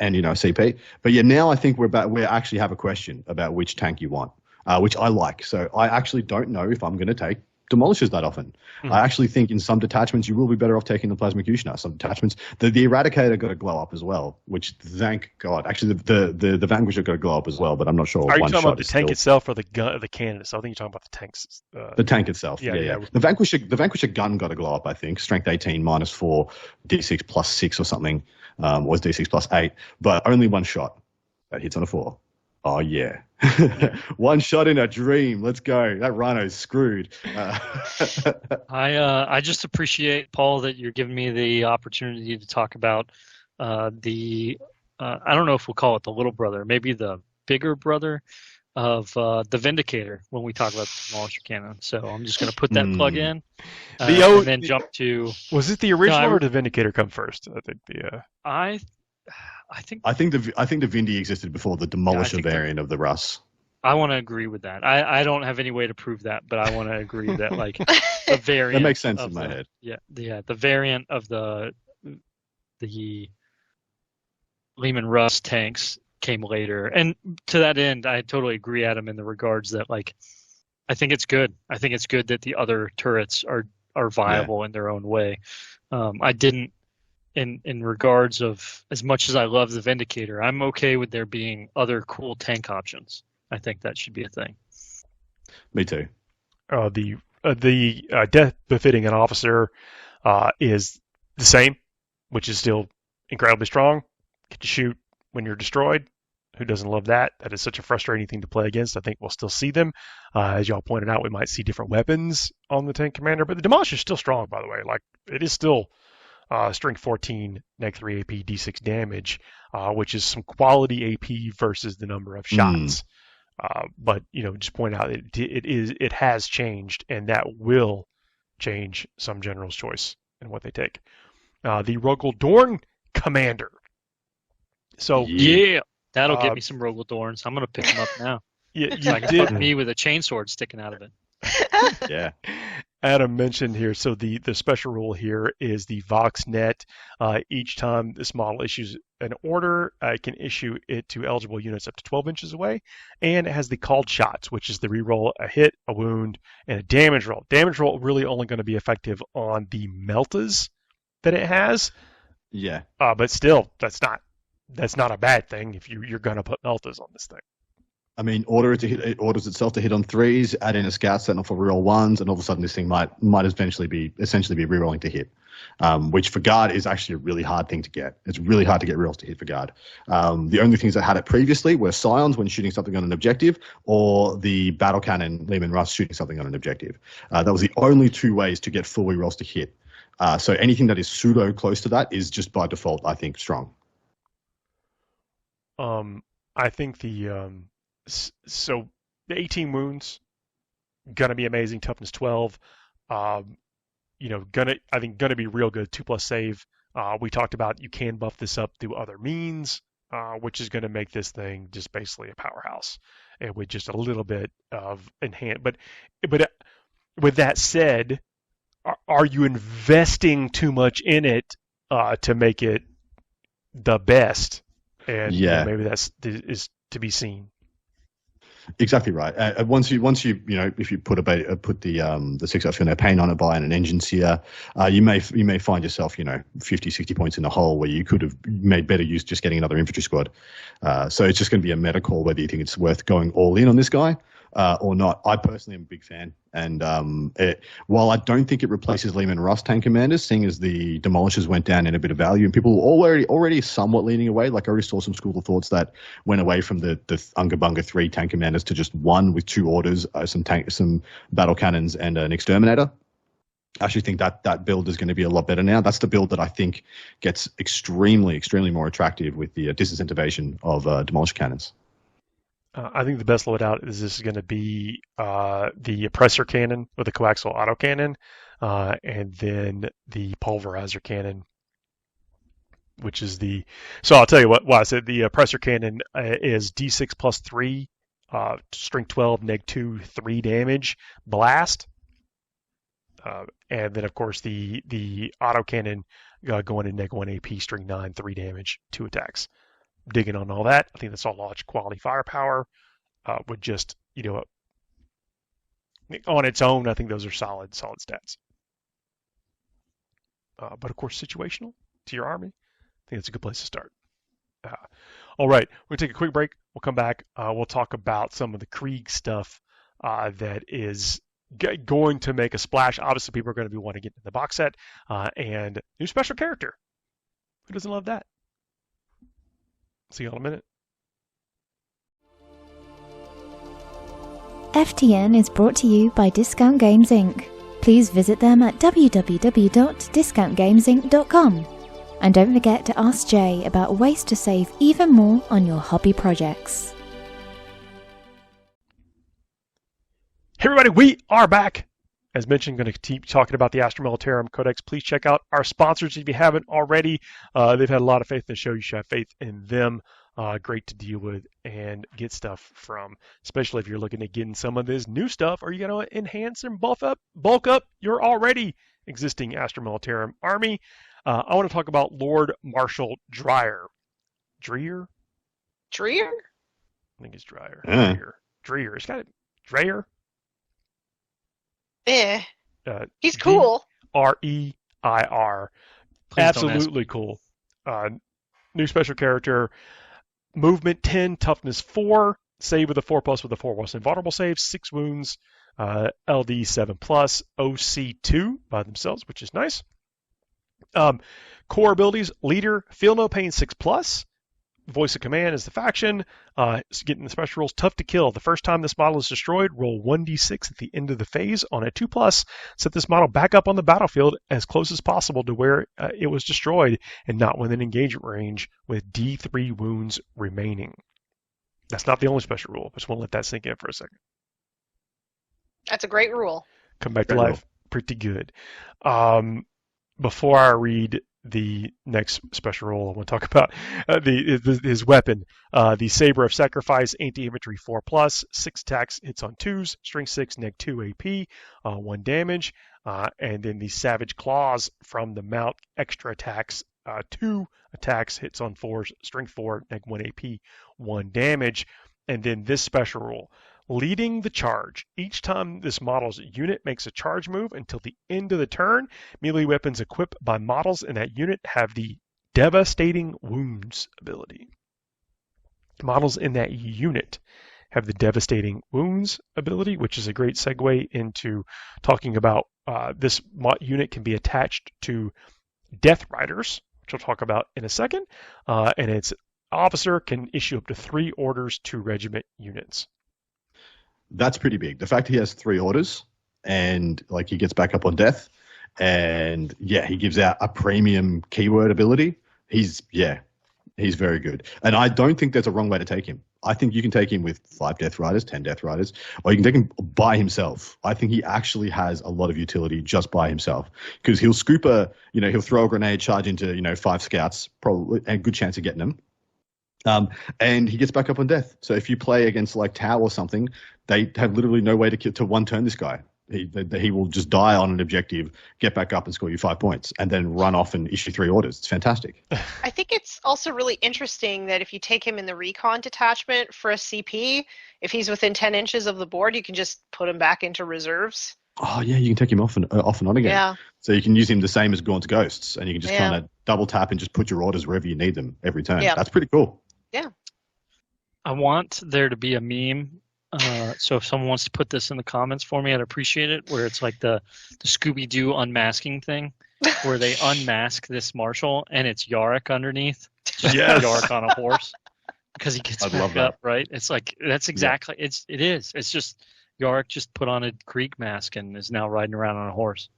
And CP. But yeah, now I think we actually have a question about which tank you want, which I like. So I actually don't know if I'm going to take Demolishers that often. I actually think in some detachments you will be better off taking the Plasmacutioner. Some detachments, the Eradicator got to glow up as well, which thank God. Actually, the Vanquisher got to glow up as well, but I'm not sure. Are you talking about the tank itself or the cannon itself? I think you're talking about the tanks. The tank itself. Yeah. The Vanquisher gun got to glow up. I think strength 18 -4, D6 +6 or something. Was D6 +8, but only one shot that hits on a 4. Oh yeah. One shot in a dream. Let's go. That rhino's screwed. I just appreciate, Paul, that you're giving me the opportunity to talk about I don't know if we'll call it the little brother, maybe the bigger brother of the Vindicator when we talk about the Demolisher cannon. So I'm just going to put that plug in and then jump to. Was it the original or did the Vindicator come first? I think the Vindy existed before the Demolisher variant of the Russ. I want to agree with that. I don't have any way to prove that, but I want to agree that like the variant that makes sense in my head. Yeah, the variant of the Lehman Russ tanks came later. And to that end, I totally agree, Adam, in the regards that, like, I think it's good. I think it's good that the other turrets are viable in their own way. I didn't, in regards of, as much as I love the Vindicator, I'm okay with there being other cool tank options. I think that should be a thing. Me too. The death befitting an officer is the same, which is still incredibly strong. Get to shoot when you're destroyed. Who doesn't love that? That is such a frustrating thing to play against. I think we'll still see them. As y'all pointed out, we might see different weapons on the tank commander, but the Demolish is still strong, by the way. Like, it is still strength 14, neg 3 AP, d6 damage, which is some quality AP versus the number of shots. But, just point out it has changed, and that will change some general's choice in what they take. The Rogel Dorn commander. So yeah, that'll get me some Rogel Dorns. I'm gonna pick them up now. Yeah, so I can put me with a chainsword sticking out of it. Yeah. Adam mentioned here, so the special rule here is the Voxnet. Each time this model issues an order, it can issue it to eligible units up to 12 inches away, and it has the called shots, which is the reroll a hit, a wound, and a damage roll. Damage roll really only going to be effective on the meltas that it has. Yeah. But still, that's not a bad thing if you're going to put meltas on this thing. I mean, it orders itself to hit on 3s, add in a scout sentinel for reroll 1s, and all of a sudden this thing might essentially be rerolling to hit, which for guard is actually a really hard thing to get. It's really hard to get rerolls to hit for guard. The only things that had it previously were Scions when shooting something on an objective, or the battle cannon Lehman Russ shooting something on an objective. That was the only two ways to get full rerolls to hit. So anything that is pseudo close to that is just by default, I think, strong. I think so the 18 wounds gonna be amazing. Toughness 12, gonna be real good. 2+ save. We talked about you can buff this up through other means, which is gonna make this thing just basically a powerhouse, and with just a little bit of enhance. But with that said, are you investing too much in it to make it the best? And maybe that's is to be seen. Exactly right. Once you if you put the 6 paint on it by an engine sear, you may find yourself 50, 60 points in the hole where you could have made better use just getting another infantry squad. So it's just going to be a meta call whether you think it's worth going all in on this guy or not. I personally am a big fan, and while I don't think it replaces Lehman Russ tank commanders, seeing as the Demolishers went down in a bit of value and people were already somewhat leaning away. Like I already saw some school of thoughts that went away from the Unga Bunga 3 tank commanders to just one with 2 orders, some battle cannons and an exterminator. I actually think that build is going to be a lot better now. That's the build that I think gets extremely, extremely more attractive with the disincentivation of Demolisher cannons. I think the best loadout is this is going to be the oppressor cannon with the coaxial autocannon, and then the pulverizer cannon, which is the. So I'll tell you what. Well, I said the oppressor cannon is D6 plus 3, strength 12, neg 2, 3 damage, blast, and then of course the autocannon going in neg 1 AP, strength 9, 3 damage, 2 attacks. Digging on all that, I think that's all large quality firepower. Would just on its own, I think those are solid stats. But of course, situational to your army, I think that's a good place to start. All right, we're gonna take a quick break. We'll come back. We'll talk about some of the Krieg stuff that is going to make a splash. Obviously, people are going to be wanting to get into the box set and new special character. Who doesn't love that? See you in a minute. FTN is brought to you by Discount Games Inc. Please visit them at www.discountgamesinc.com. And don't forget to ask Jay about ways to save even more on your hobby projects. Hey everybody, we are back. As mentioned, going to keep talking about the Astra Militarum Codex. Please check out our sponsors if you haven't already. They've had a lot of faith in the show. You should have faith in them. Great to deal with and get stuff from, especially if you're looking at getting some of this new stuff, or you going to enhance and bulk up your already existing Astra Militarum army. I want to talk about Lord Marshal Dreyer. Dreyer. Dreyer? I think it's Dreyer. Dreyer. It's got it. Dreyer. He's cool. Reir. Absolutely cool. New special character. Movement 10, toughness 4, save with a 4+ with a 4+ invulnerable save, 6 wounds, LD 7+, OC 2 by themselves, which is nice. Core abilities: leader, feel no pain 6+, voice of command is the faction. Getting the special rules: tough to kill. The first time this model is destroyed, roll 1d6 at the end of the phase. On a 2+, set this model back up on the battlefield as close as possible to where it was destroyed and not within engagement range, with D3 wounds remaining. That's not the only special rule. I just want to let that sink in for a second. That's a great rule. Come back to life. Pretty good. Before I read the next special rule, I want to talk about his weapon. The Saber of Sacrifice, anti-infantry 4+, 6 attacks, hits on 2s, strength 6, neg 2 AP, 1 damage. And then the Savage Claws from the mount, extra attacks, 2 attacks, hits on 4s, strength 4, neg 1 AP, 1 damage. And then this special rule: leading the charge. Each time this model's unit makes a charge move until the end of the turn, melee weapons equipped by models in that unit have the Devastating Wounds ability. Models in that unit have the Devastating Wounds ability, which is a great segue into talking about this unit can be attached to Death Riders, which we'll talk about in a second, and its officer can issue up to 3 orders to regiment units. That's pretty big. The fact he has 3 orders and like he gets back up on death, and he gives out a premium keyword ability. He's very good. And I don't think there's a wrong way to take him. I think you can take him with 5 Death Riders, 10 Death Riders, or you can take him by himself. I think he actually has a lot of utility just by himself, because he'll scoop he'll throw a grenade, charge into, 5 scouts, probably, and a good chance of getting them. And he gets back up on death. So if you play against like Tau or something, they have literally no way to one-turn this guy. He will just die on an objective, get back up and score you 5 points, and then run off and issue 3 orders. It's fantastic. I think it's also really interesting that if you take him in the Recon detachment for a CP, if he's within 10 inches of the board, you can just put him back into reserves. Oh, yeah, you can take him off and on again. Yeah. So you can use him the same as Gaunt's Ghosts, and you can just kind of double tap and just put your orders wherever you need them every turn. Yeah. That's pretty cool. Yeah. I want there to be a meme. So if someone wants to put this in the comments for me, I'd appreciate it, where it's like the Scooby-Doo unmasking thing, where they unmask this marshal and it's Yarick underneath. Yes. Yarick on a horse, because he gets back up, right? It's like, that's exactly, it is. It's just Yarick just put on a Greek mask and is now riding around on a horse.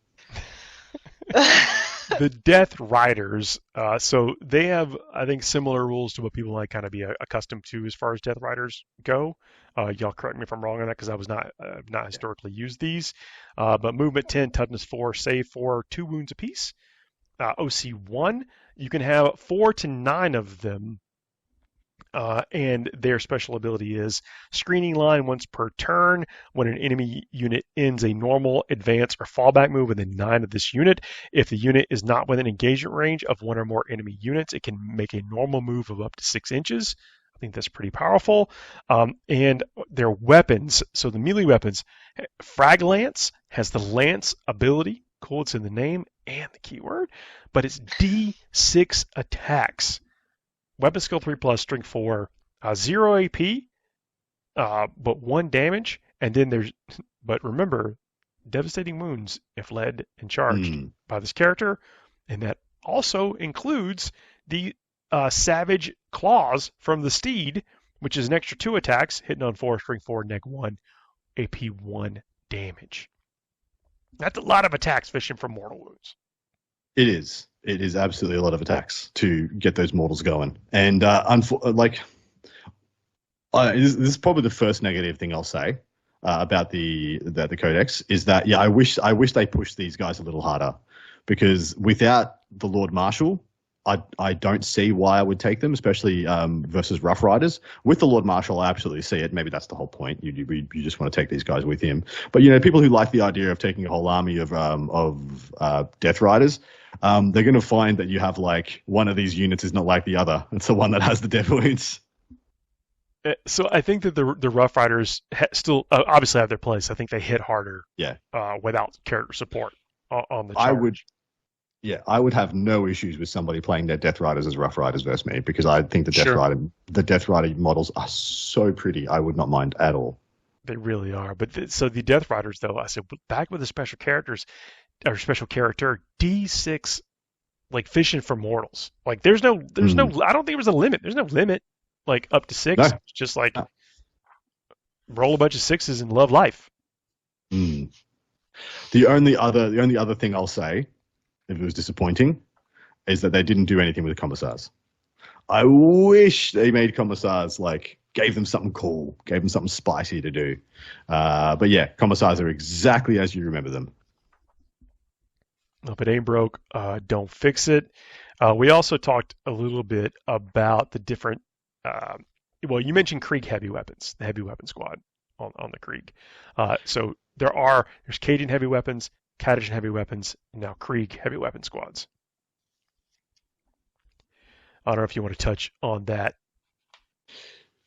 The Death Riders, so they have, I think, similar rules to what people might kind of be accustomed to as far as Death Riders go. Y'all correct me if I'm wrong on that, because I was not historically used these. But movement 10, toughness 4, save 4, 2 wounds apiece. OC 1, you can have 4 to 9 of them. And their special ability is screening line once per turn. When an enemy unit ends a normal, advance, or fallback move within 9 of this unit, if the unit is not within engagement range of 1 or more enemy units, it can make a normal move of up to 6 inches. I think that's pretty powerful. And their weapons, so the melee weapons, Frag Lance has the Lance ability. Cool, it's in the name and the keyword, but it's D6 attacks. Weapon skill 3+, strength 4, 0 AP, but 1 damage. And then but remember, devastating wounds if led and charged by this character. And that also includes the Savage Claws from the Steed, which is an extra 2 attacks, hitting on 4, strength 4, neg 1, AP 1 damage. That's a lot of attacks fishing for mortal wounds. It is. It is absolutely a lot of attacks to get those mortals going. And this is probably the first negative thing I'll say about the Codex is that I wish they pushed these guys a little harder, because without the Lord Marshal, I don't see why I would take them, especially versus Rough Riders. With the Lord Marshal, I absolutely see it. Maybe that's the whole point. You just want to take these guys with him. But people who like the idea of taking a whole army of Death Riders, they're going to find that you have like one of these units is not like the other. It's the one that has the death wounds. So I think that the Rough Riders still obviously have their place. I think they hit harder. Yeah. Without character support on the charge. I would have no issues with somebody playing their Death Riders as Rough Riders versus me, because I think the Death Rider models are so pretty. I would not mind at all. They really are. But so the Death Riders, though, I said back with the special characters or special character D6, like fishing for mortals. Like there's no. I don't think there's a limit. There's no limit like up to 6. No. It's just like roll a bunch of 6s and love life. The only other thing I'll say, if it was disappointing, is that they didn't do anything with the commissars. I wish they made commissars, like, gave them something cool, gave them something spicy to do. But yeah, commissars are exactly as you remember them. If it ain't broke, don't fix it. We also talked a little bit about the different, you mentioned Krieg heavy weapons, the heavy weapon squad on the Krieg. So there's Cadian heavy weapons, Catachan heavy weapons, and now Krieg heavy weapon squads. I don't know if you want to touch on that.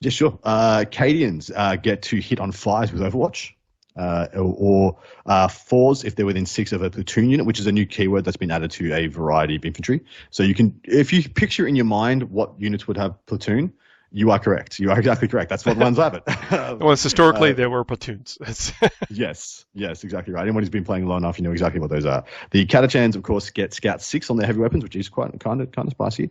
Yeah, sure. Cadians get to hit on 5s with Overwatch, or 4s if they're within 6 of a platoon unit, which is a new keyword that's been added to a variety of infantry. So you can, if you picture in your mind what units would have platoon, you are correct. You are exactly correct. That's what ones have it. Well, historically, there were platoons. Yes, exactly right. Anyone who's been playing long enough, you know exactly what those are. The Catachans, of course, get Scout 6 on their heavy weapons, which is quite kind of spicy.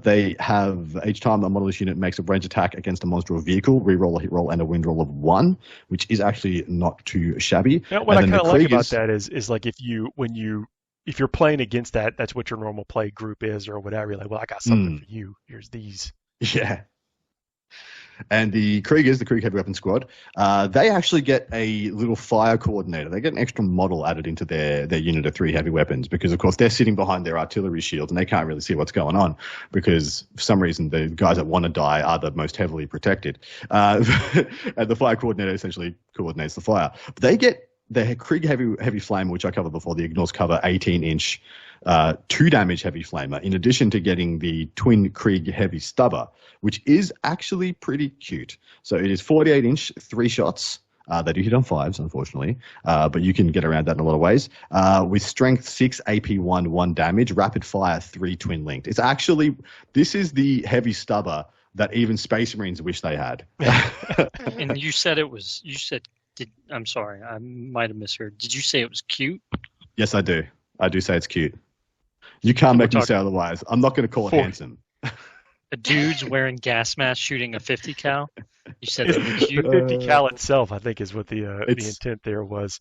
They have, each time a modelless unit makes a range attack against a monster or vehicle, reroll a hit roll and a win roll of 1, which is actually not too shabby. Now, what I kind of like about that is like if you're playing against that, that's what your normal play group is or whatever. You're like, well, I got something for you. Here's these. Yeah. And the Kriegers, the Krieg Heavy Weapon Squad, they actually get a little fire coordinator. They get an extra model added into their unit of 3 heavy weapons because, of course, they're sitting behind their artillery shields and they can't really see what's going on because, for some reason, the guys that want to die are the most heavily protected. And the fire coordinator essentially coordinates the fire. But they get the Krieg Heavy Flamer, which I covered before, the Ignores cover 18-inch 2-damage heavy flamer, in addition to getting the twin Krieg heavy stubber, which is actually pretty cute. So it is 48-inch, 3 shots. They do hit on 5s, unfortunately, but you can get around that in a lot of ways. With strength 6, AP 1 damage, rapid fire 3 twin linked. It's actually, this is the heavy stubber that even Space Marines wish they had. And you said I'm sorry, I might have misheard. Did you say it was cute? Yes, I do. I do say it's cute. You can't make me say otherwise. I'm not going to call it handsome. A dude's wearing gas mask shooting a 50 cal? You said it was cute? 50 cal itself, I think, is what the intent there was.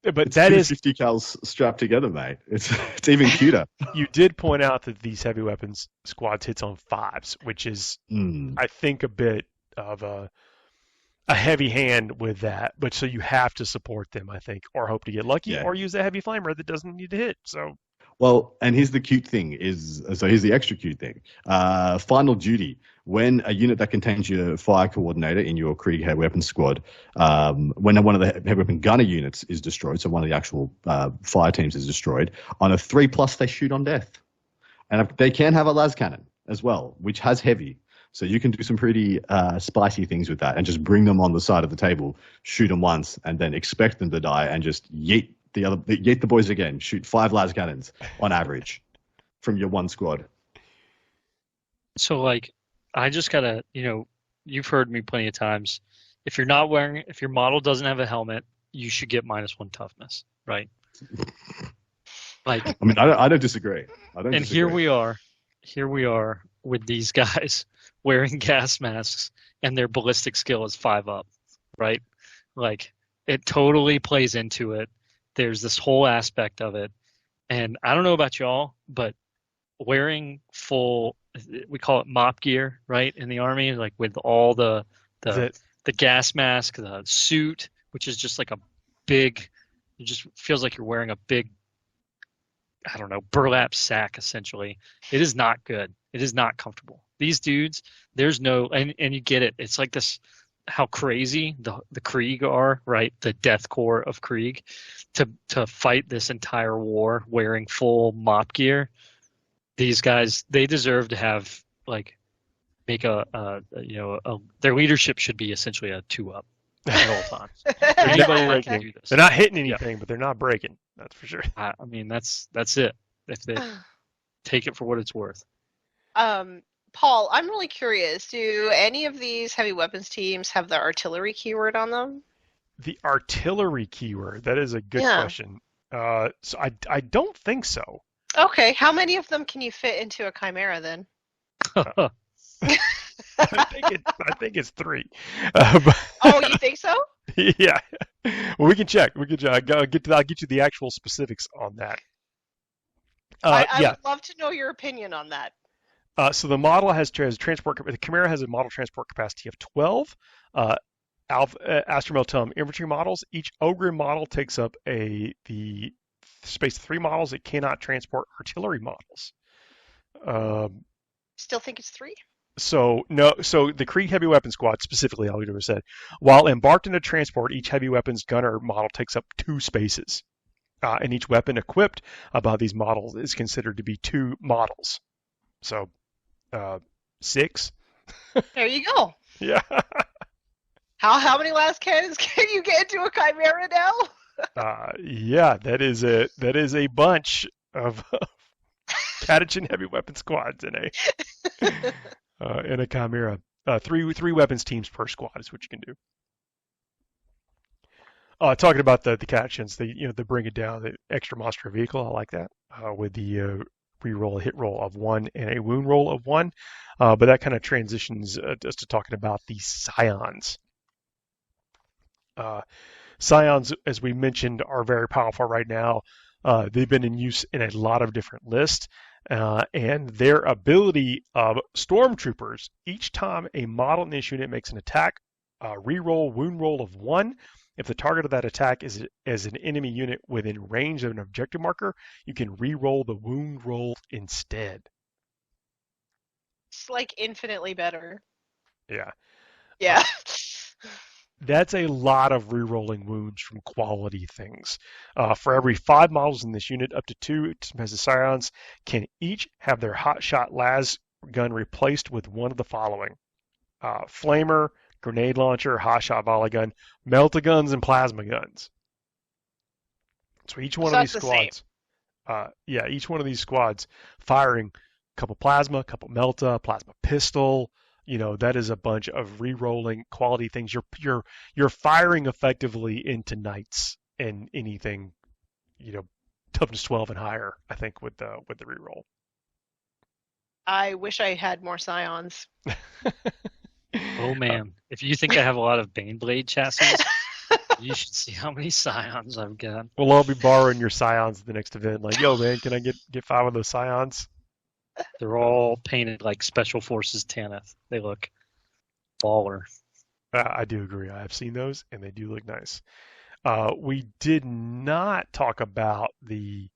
But it's that is 50 cals strapped together, mate. It's even cuter. You did point out that these heavy weapons squads hits on 5s, which is, I think, a bit of a heavy hand with that. But so you have to support them, I think, or hope to get lucky, or use a heavy flamer that doesn't need to hit. So. Well, and here's the cute thing here's the extra cute thing. Final duty. When a unit that contains your fire coordinator in your Krieg heavy weapon squad, when one of the heavy weapon gunner units is destroyed, so one of the actual fire teams is destroyed, on a 3+, they shoot on death. And they can have a las cannon as well, which has heavy. So you can do some pretty spicy things with that and just bring them on the side of the table, shoot them once, and then expect them to die and just yeet the boys again. Shoot 5 las cannons on average from your one squad. So, like, I just gotta, you've heard me plenty of times. If your model doesn't have a helmet, you should get -1 toughness, right? Like, I mean, I don't disagree. Here we are with these guys wearing gas masks and their ballistic skill is 5 up, right? Like, it totally plays into it. There's this whole aspect of it. And I don't know about y'all, but wearing full, we call it mop gear, right, in the Army, like with all the gas mask, the suit, which is just like a big, it just feels like you're wearing a big I don't know, burlap sack, essentially. It is not good. It is not comfortable. These dudes, there's no, and you get it. It's like this, how crazy the Krieg are, right? The death corps of Krieg, to fight this entire war wearing full mop gear. These guys, they deserve to have, like, make their leadership should be essentially a 2-up at all times. Anybody can do this. They're not hitting anything, but they're not breaking. That's for sure. I mean, that's it. If they take it for what it's worth. Paul, I'm really curious. Do any of these heavy weapons teams have the artillery keyword on them? The artillery keyword? That is a good question. So I don't think so. Okay, how many of them can you fit into a Chimera then? I think it's 3. Oh, you think so? Yeah. Well, we can check. I'll get you the actual specifics on that. I would love to know your opinion on that. So the model has transport. The Chimera has a model transport capacity of 12. Astra Militarum infantry models. Each Ogre model takes up the space of 3 models. It cannot transport artillery models. Still think it's 3? So the Krieg Heavy Weapons Squad, specifically, all you said, while embarked in a transport, each heavy weapons gunner model takes up 2 spaces. And each weapon equipped by these models is considered to be 2 models. So 6. There you go. Yeah. How many last cannons can you get into a Chimera now? Yeah, that is a bunch of Catachan heavy weapon squads in a Chimera. 3 weapons teams per squad is what you can do. Talking about the Catachans, they bring it down, the extra monster vehicle. I like that with the reroll, a hit roll of 1 and a wound roll of 1. But that kind of transitions us to talking about the Scions. Scions, as we mentioned, are very powerful right now. They've been in use in a lot of different lists. And their ability of Stormtroopers, each time a model in this unit makes an attack, reroll wound roll of 1. If the target of that attack is an enemy unit within range of an objective marker, you can re-roll the wound roll instead. It's like infinitely better. Yeah. Yeah. That's a lot of re-rolling wounds from quality things. For every 5 models in this unit, up to 2 as the Scions can each have their hotshot las gun replaced with one of the following: flamer, grenade launcher, hotshot volley gun, melta guns, and plasma guns. So each one of these squads, each one of these squads firing a couple plasma, a couple melta, plasma pistol. That is a bunch of re-rolling quality things. You're firing effectively into knights and anything, toughness 12 and higher. I think with the re-roll. I wish I had more Scions. Oh man, if you think I have a lot of Baneblade chassis, you should see how many Scions I've got. Well, I'll be borrowing your Scions at the next event. Like, yo man, can I get 5 of those Scions? They're all painted like Special Forces Tanith. They look baller. I do agree. I have seen those, and they do look nice. We did not talk about the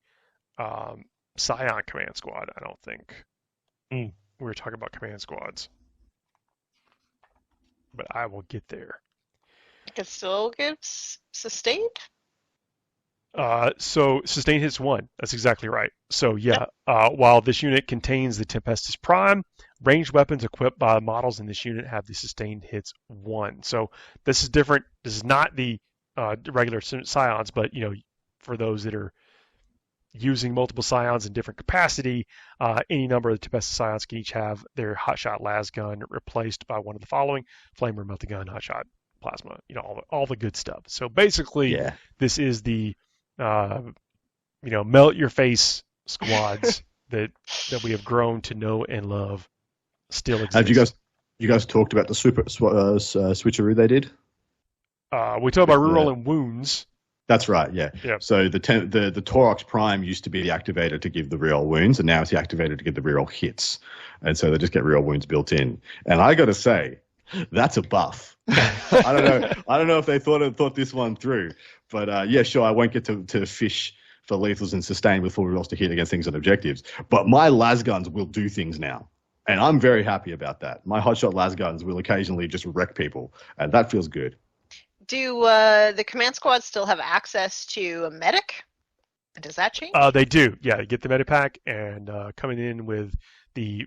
Scion Command Squad, I don't think. We were talking about Command Squads. But I will get there. It still gives sustained? So sustain hits 1. That's exactly right. So while this unit contains the Tempestus Prime, ranged weapons equipped by models in this unit have the sustained hits 1. So this is different. This is not the regular Scions, but for those that are using multiple Scions in different capacity, any number of the Tempestus Scions can each have their hotshot las gun replaced by one of the following: flamer, melta gun, hotshot, plasma. All the good stuff. So basically, this is the melt your face squads that we have grown to know and love still exist. Have you guys talked about the switcheroo they did? We talked about rerolling wounds. That's right, yeah. Yep. So the Torox Prime used to be the activator to give the reroll wounds, and now it's the activator to give the reroll hits. And so they just get reroll wounds built in. And I got to say, that's a buff. I don't know if they thought this one through, but sure, I won't get to fish for lethals and sustain with full rerolls to hit against things on objectives. But my las guns will do things now. And I'm very happy about that. My hotshot las guns will occasionally just wreck people, and that feels good. Do the command squads still have access to a medic? Does that change? They do. Yeah, you get the medipack, and coming in with the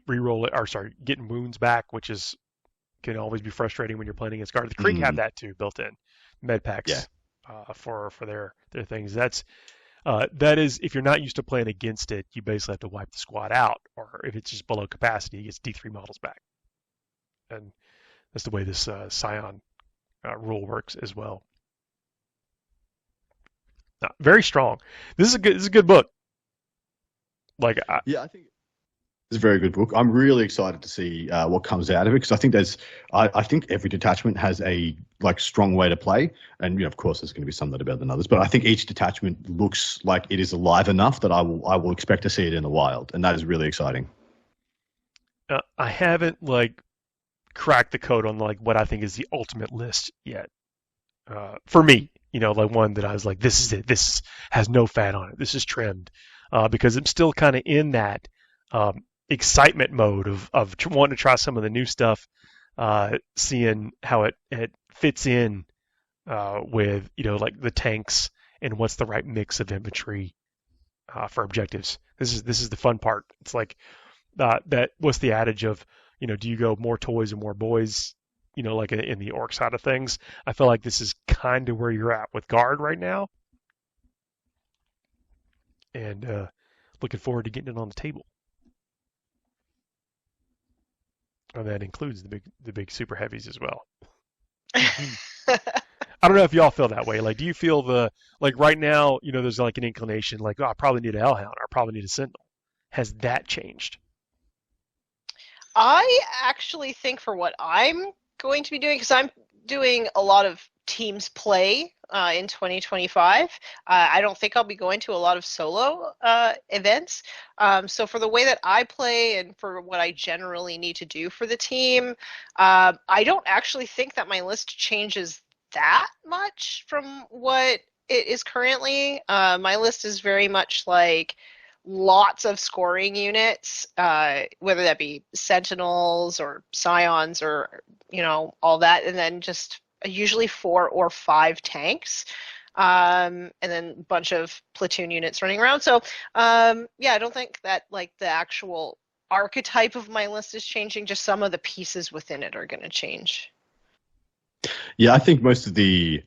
getting wounds back, which can always be frustrating when you're playing against guard. The Krieg have that too built in, medpacks for their things. That is, if you're not used to playing against it, you basically have to wipe the squad out, or if it's just below capacity, it gets D3 models back, and that's the way this Scion rule works as well. Very strong. This is a good book. I think it's a very good book. I'm really excited to see what comes out of it, because I think every detachment has a strong way to play, and of course there's going to be some that are better than others. But I think each detachment looks like it is alive enough that I will expect to see it in the wild, and that is really exciting. I haven't cracked the code on what I think is the ultimate list yet. For me, one that I was like, this is it. This has no fat on it. This is trimmed, because I'm still kind of in that excitement mode of wanting to try some of the new stuff, seeing how it fits in with the tanks and what's the right mix of infantry for objectives. This is the fun part. It's that what's the adage of do you go more toys and more boys, in the orc side of things. I feel like this is kind of where you're at with guard right now, and looking forward to getting it on the table. And that includes the big super heavies as well. I don't know if y'all feel that way. Do you feel right now, there's an inclination I probably need a Hellhound, or I probably need a Sentinel. Has that changed? I actually think for what I'm going to be doing, because I'm doing a lot of teams play in 2025. I don't think I'll be going to a lot of solo events. So for the way that I play and for what I generally need to do for the team, I don't actually think that my list changes that much from what it is currently. My list is very much lots of scoring units, whether that be Sentinels or Scions or, all that, and then just usually 4 or 5 tanks, and then a bunch of platoon units running around. So, I don't think that the actual archetype of my list is changing, just some of the pieces within it are going to change. Yeah, I think most of the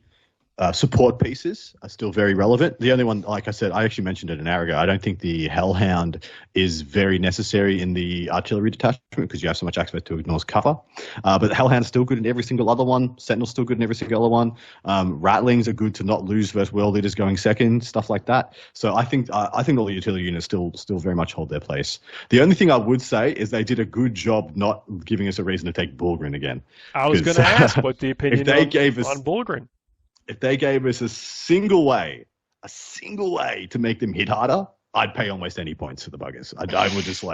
support pieces are still very relevant. The only one, like I said, I actually mentioned it an hour ago, I don't think the Hellhound is very necessary in the artillery detachment because you have so much access to ignore cover. But the Hellhound's still good in every single other one. Sentinel's still good in every single other one. Rattlings are good to not lose versus world leaders going second, stuff like that. So I think all the utility units still very much hold their place. The only thing I would say is they did a good job not giving us a reason to take Bullgren again. I was going to ask what the opinion on Bullgren. If they gave us a single way to make them hit harder, I'd pay almost any points for the buggers. I would just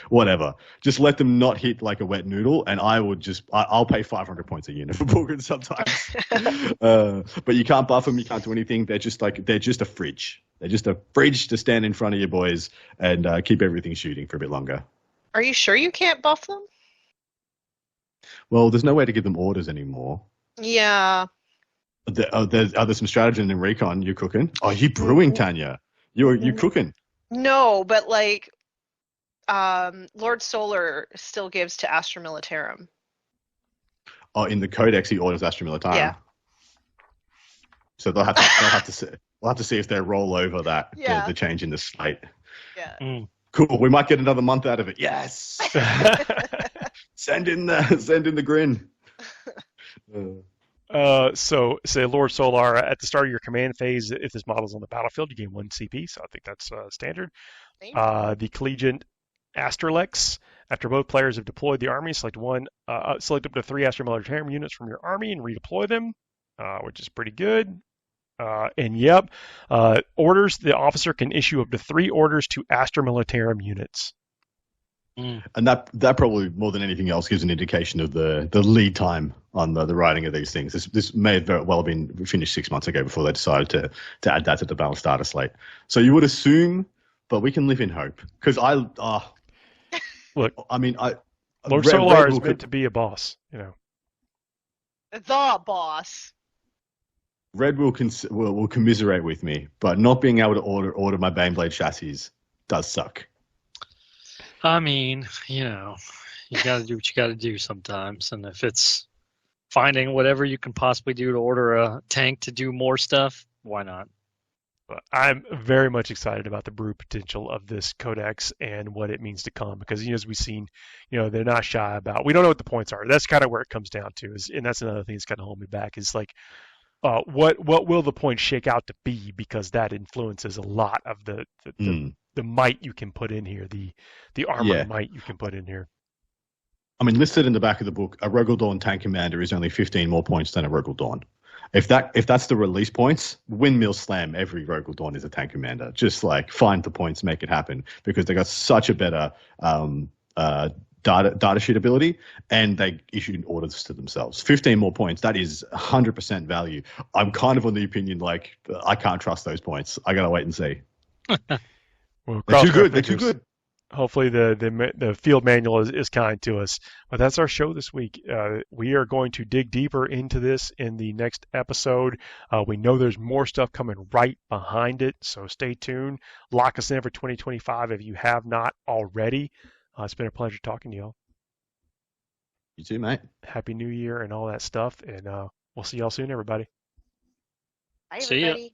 whatever. Just let them not hit like a wet noodle, and I'll pay 500 points a unit for Bullgren sometimes. But you can't buff them, you can't do anything. They're just a fridge. They're just a fridge to stand in front of your boys and keep everything shooting for a bit longer. Are you sure you can't buff them? Well, there's no way to give them orders anymore. Yeah. There's some strategy in Recon you're cooking. Oh, you brewing, Tanya. You're cooking. No, but Lord Solar still gives to Astra Militarum. Oh, in the Codex he orders Astra Militarum. Yeah. So they'll have to see if they roll over that the change in the slate. Yeah. Mm. Cool. We might get another month out of it. Yes. Send in the grin. So say Lord Solar at the start of your command phase, if this model's on the battlefield, you gain 1 CP, so I think that's standard. The Collegiate Astralex, after both players have deployed the army, select up to 3 Astra Militarum units from your army and redeploy them, which is pretty good. Orders, the officer can issue up to 3 orders to Astra Militarum units. And that probably more than anything else gives an indication of the lead time on the writing of these things. This may have very well been finished 6 months ago before they decided to add that to the balanced data slate. So you would assume, but we can live in hope. Because look, I mean, Lord Solar is meant to be a boss, you know. The boss. Red will commiserate with me, but not being able to order my Baneblade chassis does suck. I mean, you know, you got to do what you got to do sometimes, and if it's finding whatever you can possibly do to order a tank to do more stuff, why not? I'm very much excited about the brew potential of this Codex and what it means to come, because as we've seen, they're not shy about. We don't know what the points are. That's kind of where it comes down to, and that's another thing that's kind of holding me back. Is like, what will the points shake out to be? Because that influences a lot of the might you can put in here, the armor might you can put in here. I mean, listed in the back of the book, a Rogal Dawn tank commander is only 15 more points than a Rogal Dawn. If that's the release points, windmill slam every Rogal Dawn is a tank commander. Just like find the points, make it happen, because they got such a better data sheet ability, and they issued orders to themselves. 15 more points, that is 100% value. I'm kind of on the opinion like I can't trust those points. I gotta wait and see. Well, they're too good. They're too good. Hopefully the field manual is kind to us. But that's our show this week. We are going to dig deeper into this in the next episode. We know there's more stuff coming right behind it, so stay tuned. Lock us in for 2025 if you have not already. It's been a pleasure talking to y'all. You too, mate. Happy New Year and all that stuff, and we'll see y'all soon, everybody. Bye, everybody.